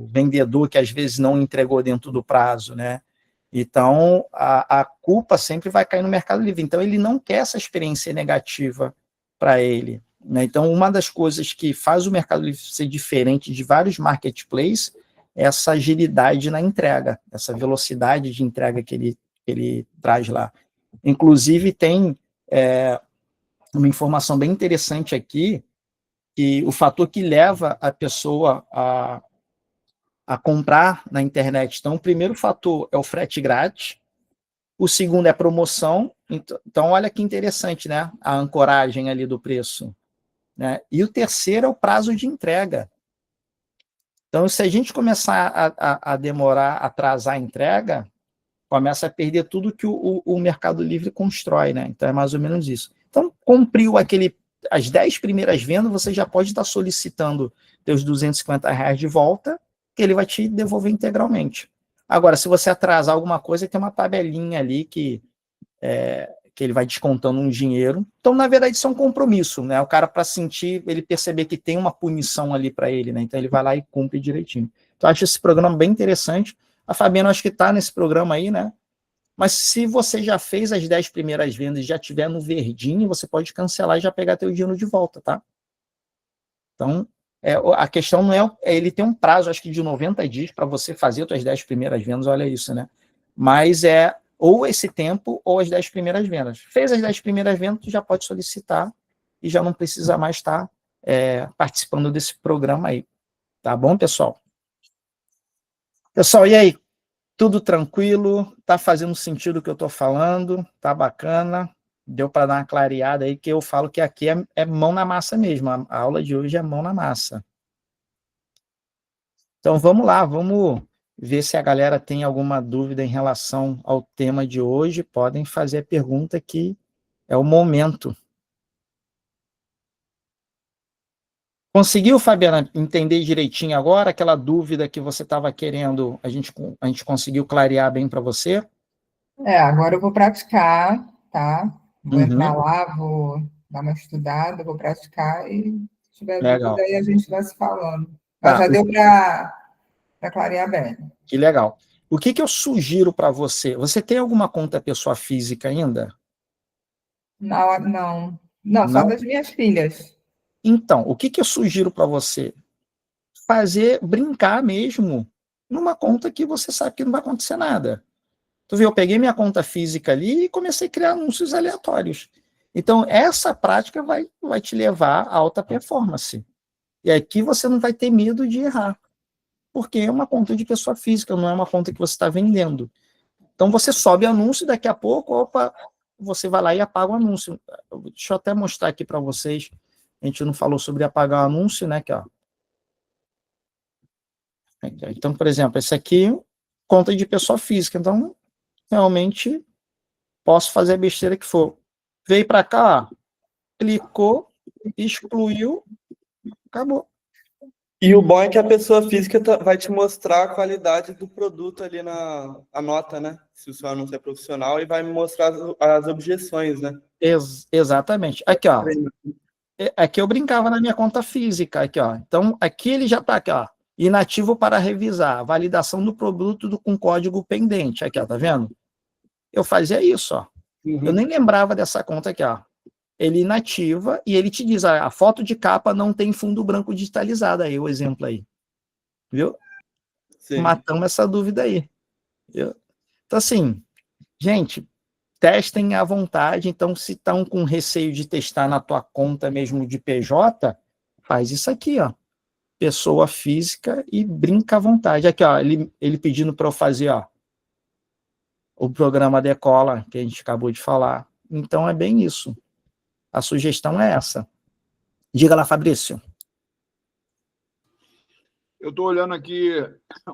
vendedor que às vezes não entregou dentro do prazo, né? Então, a culpa sempre vai cair no Mercado Livre. Então, ele não quer essa experiência negativa para ele, né? Então, uma das coisas que faz o Mercado Livre ser diferente de vários marketplaces é essa agilidade na entrega, essa velocidade de entrega que ele traz lá. Inclusive, tem uma informação bem interessante aqui, que o fator que leva a pessoa a comprar na internet. Então, o primeiro fator é o frete grátis, o segundo é a promoção. Então, olha que interessante, né? A ancoragem ali do preço, né? E o terceiro é o prazo de entrega. Então, se a gente começar a demorar, a atrasar a entrega, Começa a perder tudo que o Mercado Livre constrói, né? Então é mais ou menos isso. Então, cumpriu as 10 primeiras vendas, você já pode estar solicitando teus R$250 de volta, que ele vai te devolver integralmente. Agora, se você atrasar alguma coisa, tem uma tabelinha ali que ele vai descontando um dinheiro. Então, na verdade, isso é um compromisso, né? O cara, para sentir, ele perceber que tem uma punição ali para ele, né? Então, ele vai lá e cumpre direitinho. Então, eu acho esse programa bem interessante. A Fabiana, acho que está nesse programa aí, né? Mas se você já fez as 10 primeiras vendas e já estiver no verdinho, você pode cancelar e já pegar teu dinheiro de volta, tá? Então, a questão não é... Ele tem um prazo, acho que de 90 dias para você fazer as tuas 10 primeiras vendas, olha isso, né? Mas ou esse tempo ou as 10 primeiras vendas. Fez as 10 primeiras vendas, tu já pode solicitar e já não precisa mais estar participando desse programa aí. Tá bom, pessoal? Pessoal, e aí? Tudo tranquilo? Tá fazendo sentido o que eu tô falando? Tá bacana? Deu para dar uma clareada aí, que eu falo que aqui é mão na massa mesmo. A aula de hoje é mão na massa. Então, vamos lá, vamos ver se a galera tem alguma dúvida em relação ao tema de hoje. Podem fazer a pergunta, que é o momento. Conseguiu, Fabiana, entender direitinho agora aquela dúvida que você estava querendo? A gente conseguiu clarear bem para você? Agora eu vou praticar, tá? Vou entrar Uhum. lá, vou dar uma estudada, vou praticar e se tiver Legal. dúvida aí a gente vai se falando. Mas Tá. já deu para clarear bem. Que legal. O que eu sugiro para você? Você tem alguma conta pessoa física ainda? Não, só Não? das minhas filhas. Então, o que eu sugiro para você? Brincar mesmo numa conta que você sabe que não vai acontecer nada. Tu viu, eu peguei minha conta física ali e comecei a criar anúncios aleatórios. Então, essa prática vai te levar a alta performance. E aqui você não vai ter medo de errar, porque é uma conta de pessoa física, não é uma conta que você está vendendo. Então, você sobe anúncio e daqui a pouco, opa, você vai lá e apaga o anúncio. Deixa eu até mostrar aqui para vocês. A gente não falou sobre apagar o anúncio, né? Aqui, ó. Então, por exemplo, esse aqui, conta de pessoa física. Então, realmente, posso fazer a besteira que for. Veio para cá, ó, clicou, excluiu, acabou. E o bom é que a pessoa física vai te mostrar a qualidade do produto ali a nota, né? Se o seu anúncio é profissional, e vai me mostrar as objeções, né? Exatamente. Aqui, ó. Aqui eu brincava na minha conta física. Aqui, ó. Então, aqui ele já está aqui, ó. Inativo para revisar. Validação do produto com código pendente. Aqui, ó, tá vendo? Eu fazia isso, ó. Eu nem lembrava dessa conta aqui, ó. Ele inativa e ele te diz, a foto de capa não tem fundo branco digitalizado. Aí, o exemplo aí. Viu? Sim. Matamos essa dúvida aí. Viu? Então, assim, gente, testem à vontade. Então, se estão com receio de testar na tua conta mesmo de PJ, faz isso aqui, ó. Pessoa física, e brinca à vontade. Aqui, ó, ele pedindo para eu fazer, ó, o programa Decola, que a gente acabou de falar. Então, é bem isso. A sugestão é essa. Diga lá, Fabrício. Eu estou olhando aqui,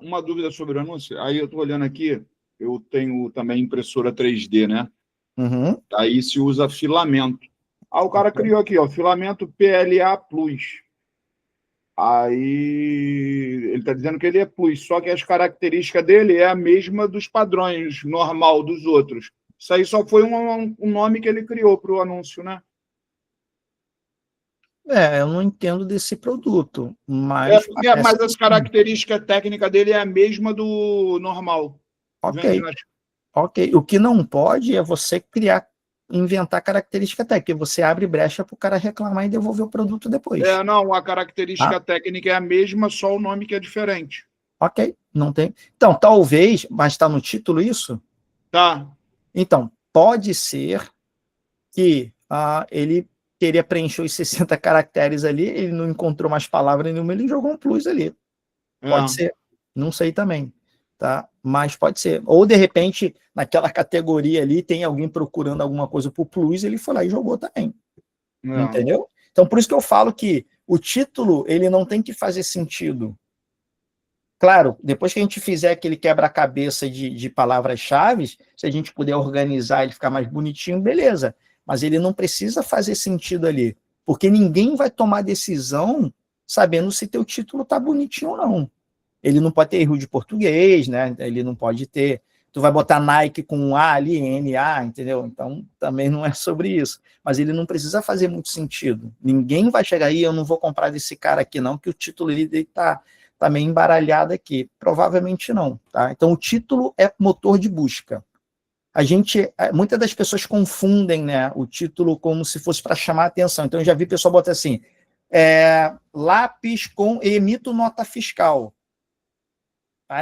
uma dúvida sobre o anúncio. Aí eu estou olhando aqui, eu tenho também impressora 3D, né? Uhum. Aí se usa filamento. Aí o cara criou aqui, ó, filamento PLA Plus. Aí ele está dizendo que ele é Plus, só que as características dele é a mesma dos padrões normal dos outros. Isso aí só foi um nome que ele criou para o anúncio, né? Eu não entendo desse produto, mas... Mas as características técnicas dele é a mesma do normal. Ok. O que não pode é você inventar característica técnica, você abre brecha para o cara reclamar e devolver o produto depois. Não, a característica técnica é a mesma, só o nome que é diferente. Ok, não tem... Então, talvez, mas está no título isso? Tá. Então, pode ser que ele queria preencher os 60 caracteres ali, ele não encontrou mais palavra nenhuma, ele jogou um plus ali. Pode ser, não sei também, tá? Mas pode ser. Ou, de repente, naquela categoria ali, tem alguém procurando alguma coisa por plus, ele foi lá e jogou também. Entendeu? Então, por isso que eu falo que o título, ele não tem que fazer sentido. Claro, depois que a gente fizer aquele quebra-cabeça de palavras-chave, se a gente puder organizar ele ficar mais bonitinho, beleza. Mas ele não precisa fazer sentido ali, porque ninguém vai tomar decisão sabendo se teu título está bonitinho ou não. Ele não pode ter erro de português, né? Ele não pode ter... Tu vai botar Nike com um A ali, NA, entendeu? Então, também não é sobre isso. Mas ele não precisa fazer muito sentido. Ninguém vai chegar aí, eu não vou comprar desse cara aqui não, que o título dele está meio embaralhado aqui. Provavelmente não, tá? Então, o título é motor de busca. Muitas das pessoas confundem, né, o título como se fosse para chamar a atenção. Então, eu já vi pessoal botar assim, lápis com emito nota fiscal.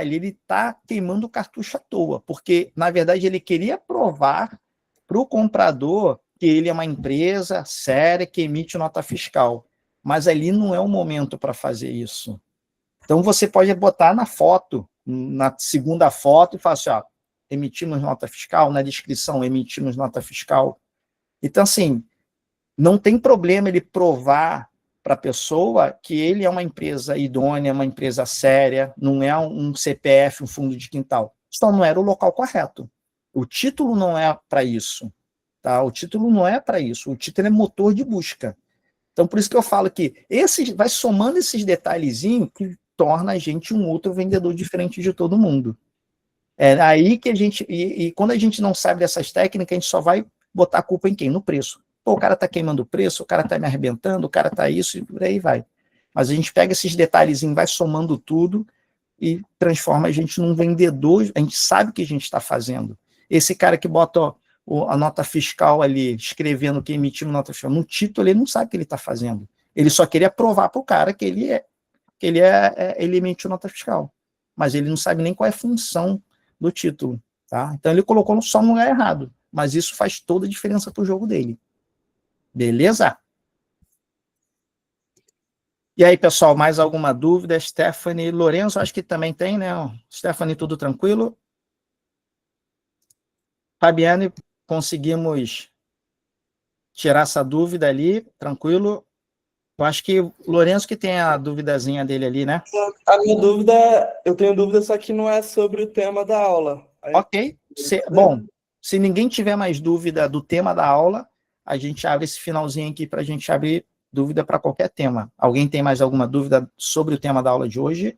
Ele está queimando o cartucho à toa, porque, na verdade, ele queria provar para o comprador que ele é uma empresa séria que emite nota fiscal. Mas ali não é o momento para fazer isso. Então, você pode botar na foto, na segunda foto, e falar assim, ó, emitimos nota fiscal, na descrição, emitimos nota fiscal. Então, assim, não tem problema ele provar para a pessoa que ele é uma empresa idônea, uma empresa séria, não é um CPF, um fundo de quintal. Só não era o local correto. O título não é para isso. Tá? O título não é para isso. O título é motor de busca. Então, por isso que eu falo que vai somando esses detalhezinhos que torna a gente um outro vendedor diferente de todo mundo. É aí que a gente... E quando a gente não sabe dessas técnicas, a gente só vai botar a culpa em quem? No preço. Pô, o cara está queimando o preço, o cara está me arrebentando, o cara está isso, e por aí vai. Mas a gente pega esses detalhezinhos, vai somando tudo e transforma a gente num vendedor, a gente sabe o que a gente está fazendo. Esse cara que bota a nota fiscal ali, escrevendo que emitiu nota fiscal, no título ele não sabe o que ele está fazendo. Ele só queria provar para o cara que ele emitiu nota fiscal. Mas ele não sabe nem qual é a função do título. Tá? Então ele colocou só no lugar errado. Mas isso faz toda a diferença para o jogo dele. Beleza? E aí, pessoal, mais alguma dúvida? Stephanie, Lourenço, acho que também tem, né? Stephanie, tudo tranquilo? Fabiane, conseguimos tirar essa dúvida ali, tranquilo? Eu acho que o Lourenço que tem a duvidazinha dele ali, né? A minha dúvida, eu tenho dúvida, só que não é sobre o tema da aula. Ok. Bom, se ninguém tiver mais dúvida do tema da aula, a gente abre esse finalzinho aqui para a gente abrir dúvida para qualquer tema. Alguém tem mais alguma dúvida sobre o tema da aula de hoje?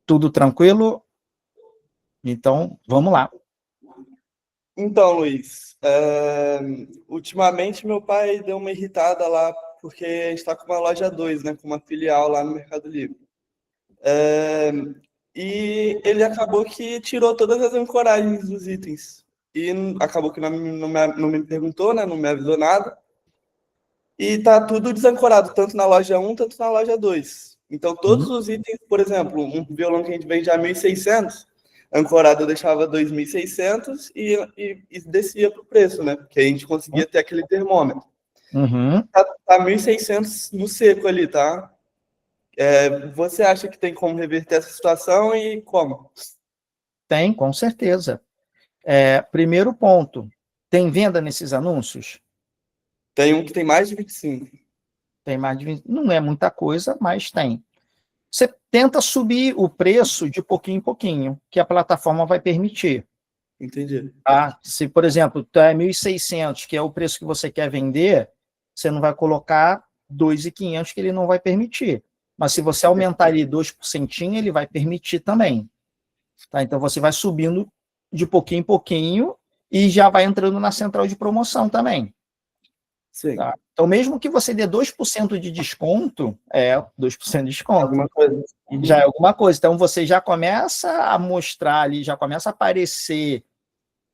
Tudo tranquilo? Então, vamos lá. Então, Luiz, ultimamente meu pai deu uma irritada lá, porque a gente está com uma loja 2, né, com uma filial lá no Mercado Livre. E ele acabou que tirou todas as ancoragens dos itens. E acabou que não me perguntou, né, não me avisou nada. E tá tudo desancorado, tanto na loja 1, tanto na loja 2. Então, todos os itens, por exemplo, um violão que a gente vende a 1.600, ancorado eu deixava 2.600 e descia para o preço, né? Porque a gente conseguia ter aquele termômetro. Tá 1.600 no seco ali, tá? Você acha que tem como reverter essa situação e como? Tem, com certeza. Primeiro ponto, tem venda nesses anúncios? Tem um que tem mais de 25. Tem mais de 20. Não é muita coisa, mas tem. Você tenta subir o preço de pouquinho em pouquinho, que a plataforma vai permitir. Entendi. Tá? Se, por exemplo, é 1.600, que é o preço que você quer vender, você não vai colocar 2.500, que ele não vai permitir. Mas se você aumentar ali 2%, ele vai permitir também. Tá? Então, você vai subindo de pouquinho em pouquinho e já vai entrando na central de promoção também. Sim. Tá? Então, mesmo que você dê 2% de desconto, 2% de desconto. Alguma coisa. Já é alguma coisa. Então, você já começa a mostrar ali, já começa a aparecer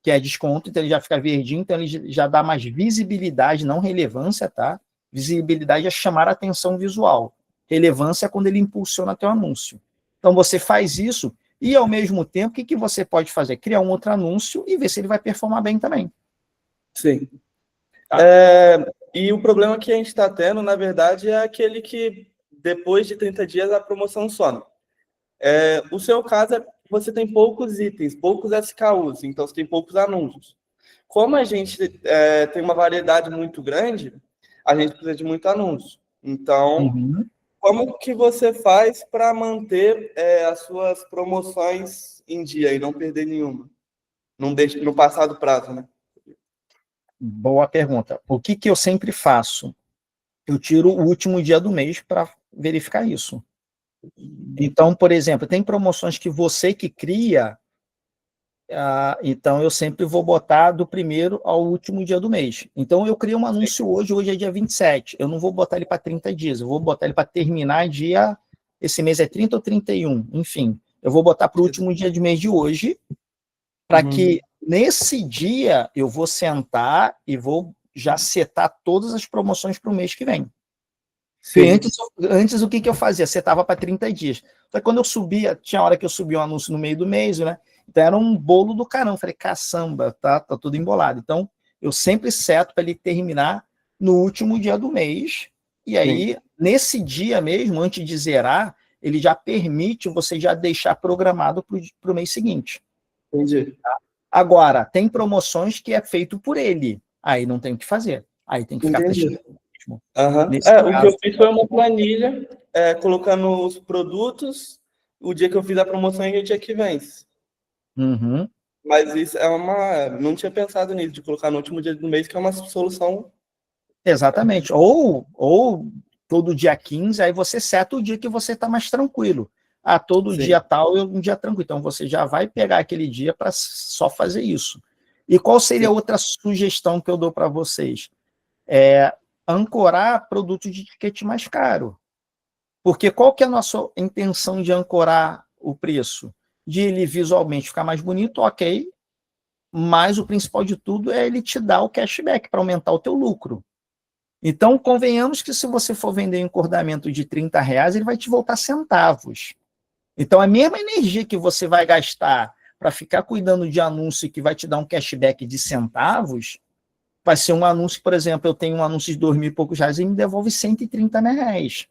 que é desconto, então ele já fica verdinho, então ele já dá mais visibilidade, não relevância, tá? Visibilidade é chamar a atenção visual. Relevância é quando ele impulsiona teu anúncio. Então, você faz isso e, ao mesmo tempo, o que você pode fazer? Criar um outro anúncio e ver se ele vai performar bem também. Sim. Tá. E o problema que a gente está tendo, na verdade, é aquele que depois de 30 dias a promoção some. O seu caso você tem poucos itens, poucos SKUs, então você tem poucos anúncios. Como a gente tem uma variedade muito grande, a gente precisa de muito anúncio. Então, como que você faz para manter as suas promoções em dia e não perder nenhuma? Não passar do prazo, né? Boa pergunta. O que eu sempre faço? Eu tiro o último dia do mês para verificar isso. Então, por exemplo, tem promoções que você que cria, então eu sempre vou botar do primeiro ao último dia do mês. Então, eu crio um anúncio hoje é dia 27. Eu não vou botar ele para 30 dias, eu vou botar ele para terminar dia. Esse mês é 30 ou 31, enfim. Eu vou botar para o último dia de mês de hoje, para que nesse dia eu vou sentar e vou já setar todas as promoções para o mês que vem. Antes o que eu fazia? Setava para 30 dias. Só que quando eu subia, tinha hora que eu subia um anúncio no meio do mês, né? Então era um bolo do caramba. Falei, caçamba, tá tudo embolado. Então eu sempre seto para ele terminar no último dia do mês. E aí, nesse dia mesmo, antes de zerar, ele já permite você já deixar programado para o mês seguinte. Entendi. Tá? Agora, tem promoções que é feito por ele. Aí não tem o que fazer. Aí tem que ficar fechado. O que eu fiz foi uma planilha, colocando os produtos, o dia que eu fiz a promoção e o dia que vence. Mas isso não tinha pensado nisso, de colocar no último dia do mês, que é uma solução. Exatamente. Ou todo dia 15, aí você seta o dia que você está mais tranquilo. Todo dia tal é um dia tranquilo. Então você já vai pegar aquele dia para só fazer isso. E qual seria outra sugestão que eu dou para vocês? Ancorar produto de ticket mais caro. Porque qual que é a nossa intenção de ancorar o preço? De ele visualmente ficar mais bonito, ok, mas o principal de tudo é ele te dar o cashback para aumentar o teu lucro. Então, convenhamos que se você for vender um encordamento de R$30, ele vai te voltar centavos. Então, a mesma energia que você vai gastar para ficar cuidando de anúncio que vai te dar um cashback de centavos, vai ser um anúncio, por exemplo, eu tenho um anúncio de R$2.000 e poucos e me devolve R$130.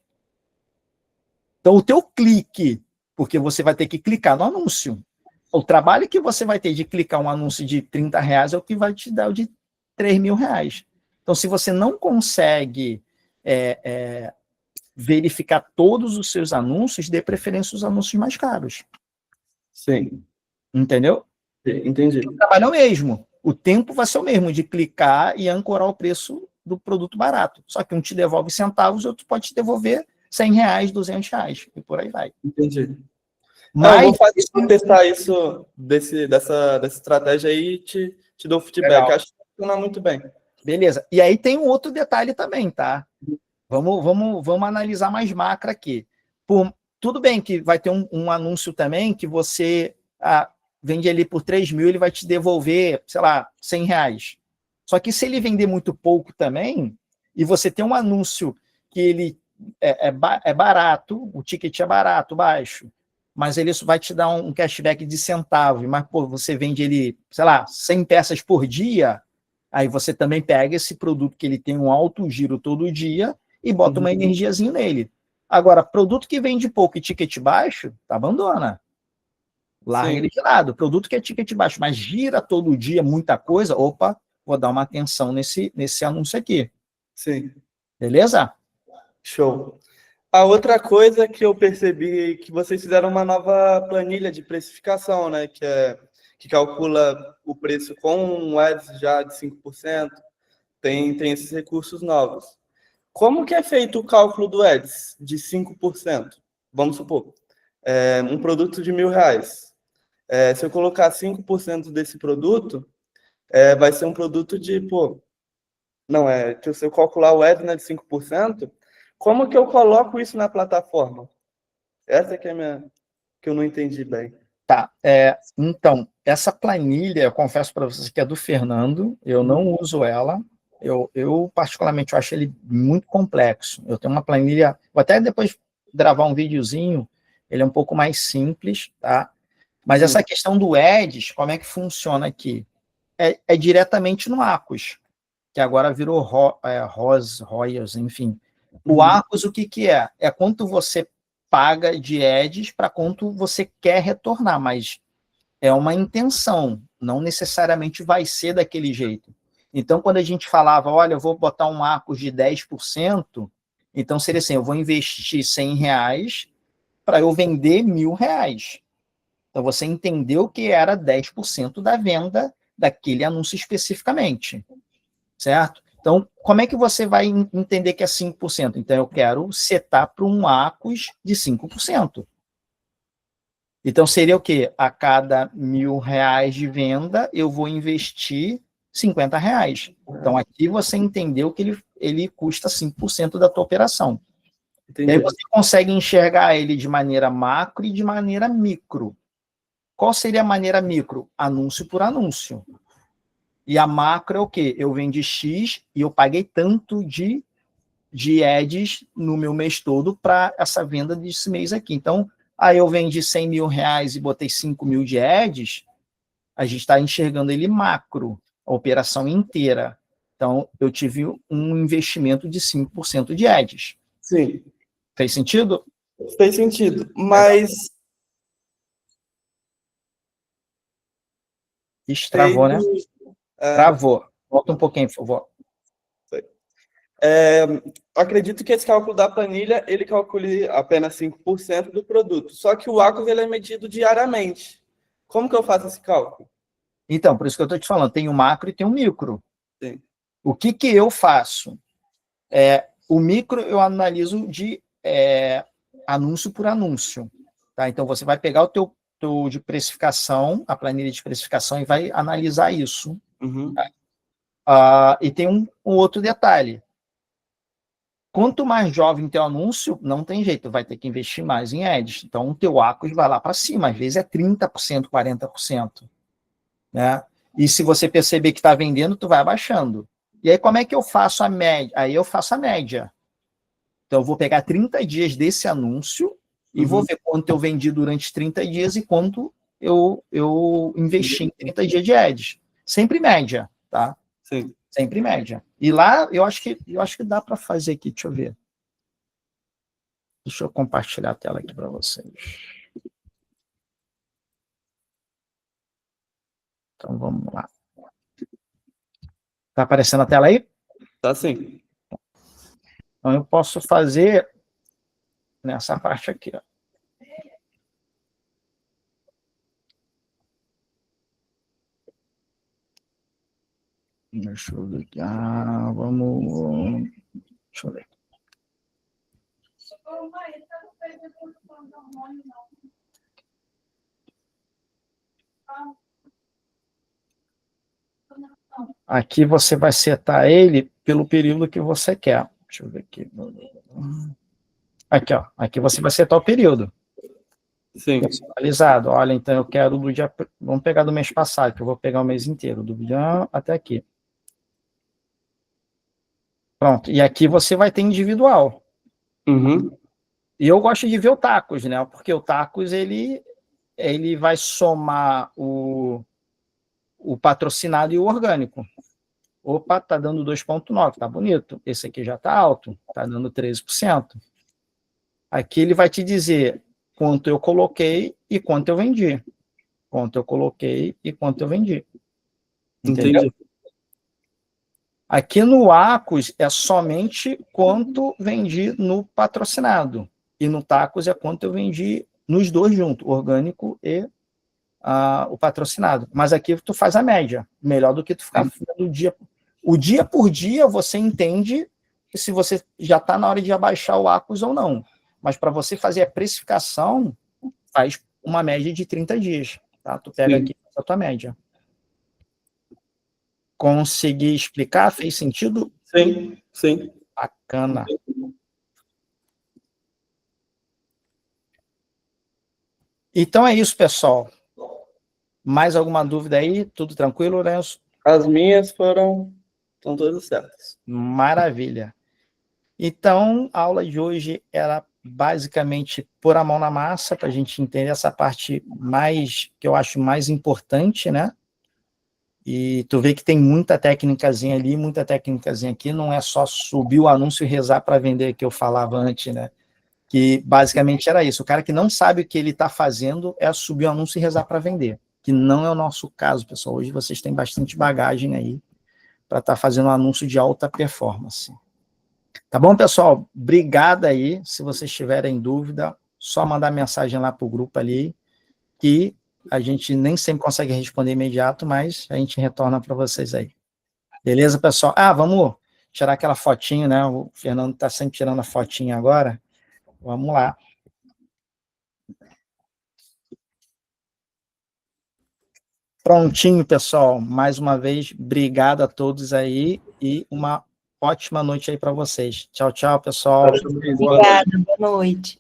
Então, o teu clique, porque você vai ter que clicar no anúncio. O trabalho que você vai ter de clicar um anúncio de R$30 é o que vai te dar o de R$3.000. Então, se você não consegue verificar todos os seus anúncios, dê preferência aos anúncios mais caros. Sim. Entendeu? Entendi. O trabalho é o mesmo. O tempo vai ser o mesmo de clicar e ancorar o preço do produto barato. Só que um te devolve centavos, outro pode te devolver R$100, R$200 e por aí vai. Entendi. Mas eu vou testar isso dessa estratégia aí e te dou feedback. Legal. Acho que funciona muito bem. Beleza. E aí tem um outro detalhe também, tá? Vamos analisar mais macro aqui. Tudo bem que vai ter um anúncio também que você vende ali por 3.000, ele vai te devolver, sei lá, R$100. Só que se ele vender muito pouco também, e você tem um anúncio que ele é barato, o ticket é barato, baixo, mas ele vai te dar um cashback de centavo, mas você vende ele, sei lá, 100 peças por dia, aí você também pega esse produto que ele tem um alto giro todo dia e bota uma energiazinha nele. Agora, produto que vende pouco e ticket baixo, abandona. Larga ele de lado. Produto que é ticket baixo, mas gira todo dia muita coisa, opa, vou dar uma atenção nesse anúncio aqui. Sim. Beleza? Show. A outra coisa que eu percebi que vocês fizeram uma nova planilha de precificação, né? Que calcula o preço com um ads já de 5%. Tem esses recursos novos. Como que é feito o cálculo do ads de 5%? Vamos supor, um produto de R$1.000. Se eu colocar 5% desse produto, vai ser um produto de, se eu calcular o ads, né, de 5%, como que eu coloco isso na plataforma? Essa que é que eu não entendi bem. Tá. Então, essa planilha, eu confesso para vocês que é do Fernando, eu não uso ela. Eu particularmente, eu acho ele muito complexo. Eu tenho uma planilha, vou até depois gravar um videozinho, ele é um pouco mais simples, tá? Mas essa questão do Ads, como é que funciona aqui? É diretamente no Arcos, que agora virou Royals, enfim. O Arcos, o que é? É quanto você paga de Ads para quanto você quer retornar, mas é uma intenção, não necessariamente vai ser daquele jeito. Então, quando a gente falava, olha, eu vou botar um Arcos de 10%, Então, seria assim, eu vou investir R$100 para eu vender R$1.000. Então, você entendeu que era 10% da venda daquele anúncio especificamente, certo? Então, como é que você vai entender que é 5%? Então, eu quero setar para um ACOS de 5%. Então, seria o quê? A cada R$1.000 de venda, eu vou investir R$50. Então, aqui você entendeu que ele custa 5% da tua operação. Entendi. E aí você consegue enxergar ele de maneira macro e de maneira micro. Qual seria a maneira micro? Anúncio por anúncio. E a macro é o quê? Eu vendi X e eu paguei tanto de ads no meu mês todo para essa venda desse mês aqui. Então, aí eu vendi R$100.000 e botei 5.000 de ads, a gente está enxergando ele macro, a operação inteira. Então, eu tive um investimento de 5% de ads. Sim. Fez sentido? Fez sentido. Mas Travou, né? Travou. Volta um pouquinho, por favor. Acredito que esse cálculo da planilha, ele calcule apenas 5% do produto. Só que o ACOS, ele é medido diariamente. Como que eu faço esse cálculo? Então, por isso que eu estou te falando, tem o macro e tem o micro. Sim. O que eu faço? O micro eu analiso de anúncio por anúncio. Tá? Então, você vai pegar o teu de precificação, a planilha de precificação, e vai analisar isso. Uhum. E tem um outro detalhe. Quanto mais jovem teu anúncio, não tem jeito, vai ter que investir mais em ads. Então, o teu ACOS vai lá para cima, às vezes é 30%, 40%. Né? E se você perceber que está vendendo, tu vai abaixando. E aí, como é que eu faço a média? Aí eu faço a média. Então, eu vou pegar 30 dias desse anúncio e vou ver quanto eu vendi durante 30 dias e quanto eu investi em 30 dias de ads. Sempre média, tá? Sim. Sempre média. E lá, eu acho que dá para fazer aqui, deixa eu ver. Deixa eu compartilhar a tela aqui para vocês. Então, vamos lá. Tá aparecendo a tela aí? Tá sim. Então, eu posso fazer nessa parte aqui, ó. Deixa eu ver aqui. Vamos... Deixa eu ver. Aqui você vai setar ele pelo período que você quer. Deixa eu ver aqui. Aqui, ó. Aqui você vai setar o período. Sim. Personalizado. Olha, então eu quero do dia... Vamos pegar do mês passado, que eu vou pegar o mês inteiro. Do dia até aqui. Pronto. E aqui você vai ter individual. Uhum. E eu gosto de ver o Tacos, né? Porque o Tacos, ele vai somar o patrocinado e o orgânico. Opa, tá dando 2,9, tá bonito. Esse aqui já tá alto, tá dando 13%. Aqui ele vai te dizer quanto eu coloquei e quanto eu vendi. Quanto eu coloquei e quanto eu vendi. Entendeu? Entendi. Aqui no ACOS é somente quanto vendi no patrocinado. E no Tacos é quanto eu vendi nos dois juntos, orgânico e o patrocinado. Mas aqui tu faz a média. Melhor do que tu ficar fazendo o dia por dia, você entende se você já está na hora de abaixar o ACOS ou não. Mas para você fazer a precificação, faz uma média de 30 dias. Tá? Tu pega aqui a tua média. Consegui explicar? Fez sentido? Sim, sim. Bacana. Então é isso, pessoal. Mais alguma dúvida aí? Tudo tranquilo, Lourenço? As minhas estão todas certas. Maravilha. Então, a aula de hoje era basicamente pôr a mão na massa, para a gente entender essa parte que eu acho mais importante, né? E tu vê que tem muita técnicazinha ali, muita técnicazinha aqui, não é só subir o anúncio e rezar para vender, que eu falava antes, né? Que basicamente era isso. O cara que não sabe o que ele está fazendo é subir o anúncio e rezar para vender, que não é o nosso caso, pessoal. Hoje vocês têm bastante bagagem aí para estar fazendo um anúncio de alta performance. Tá bom, pessoal? Obrigado aí. Se vocês tiverem dúvida, só mandar mensagem lá para o grupo ali, que a gente nem sempre consegue responder imediato, mas a gente retorna para vocês aí. Beleza, pessoal? Vamos tirar aquela fotinho, né? O Fernando está sempre tirando a fotinha agora. Vamos lá. Prontinho, pessoal. Mais uma vez, obrigado a todos aí e uma ótima noite aí para vocês. Tchau, tchau, pessoal. Obrigada, boa noite.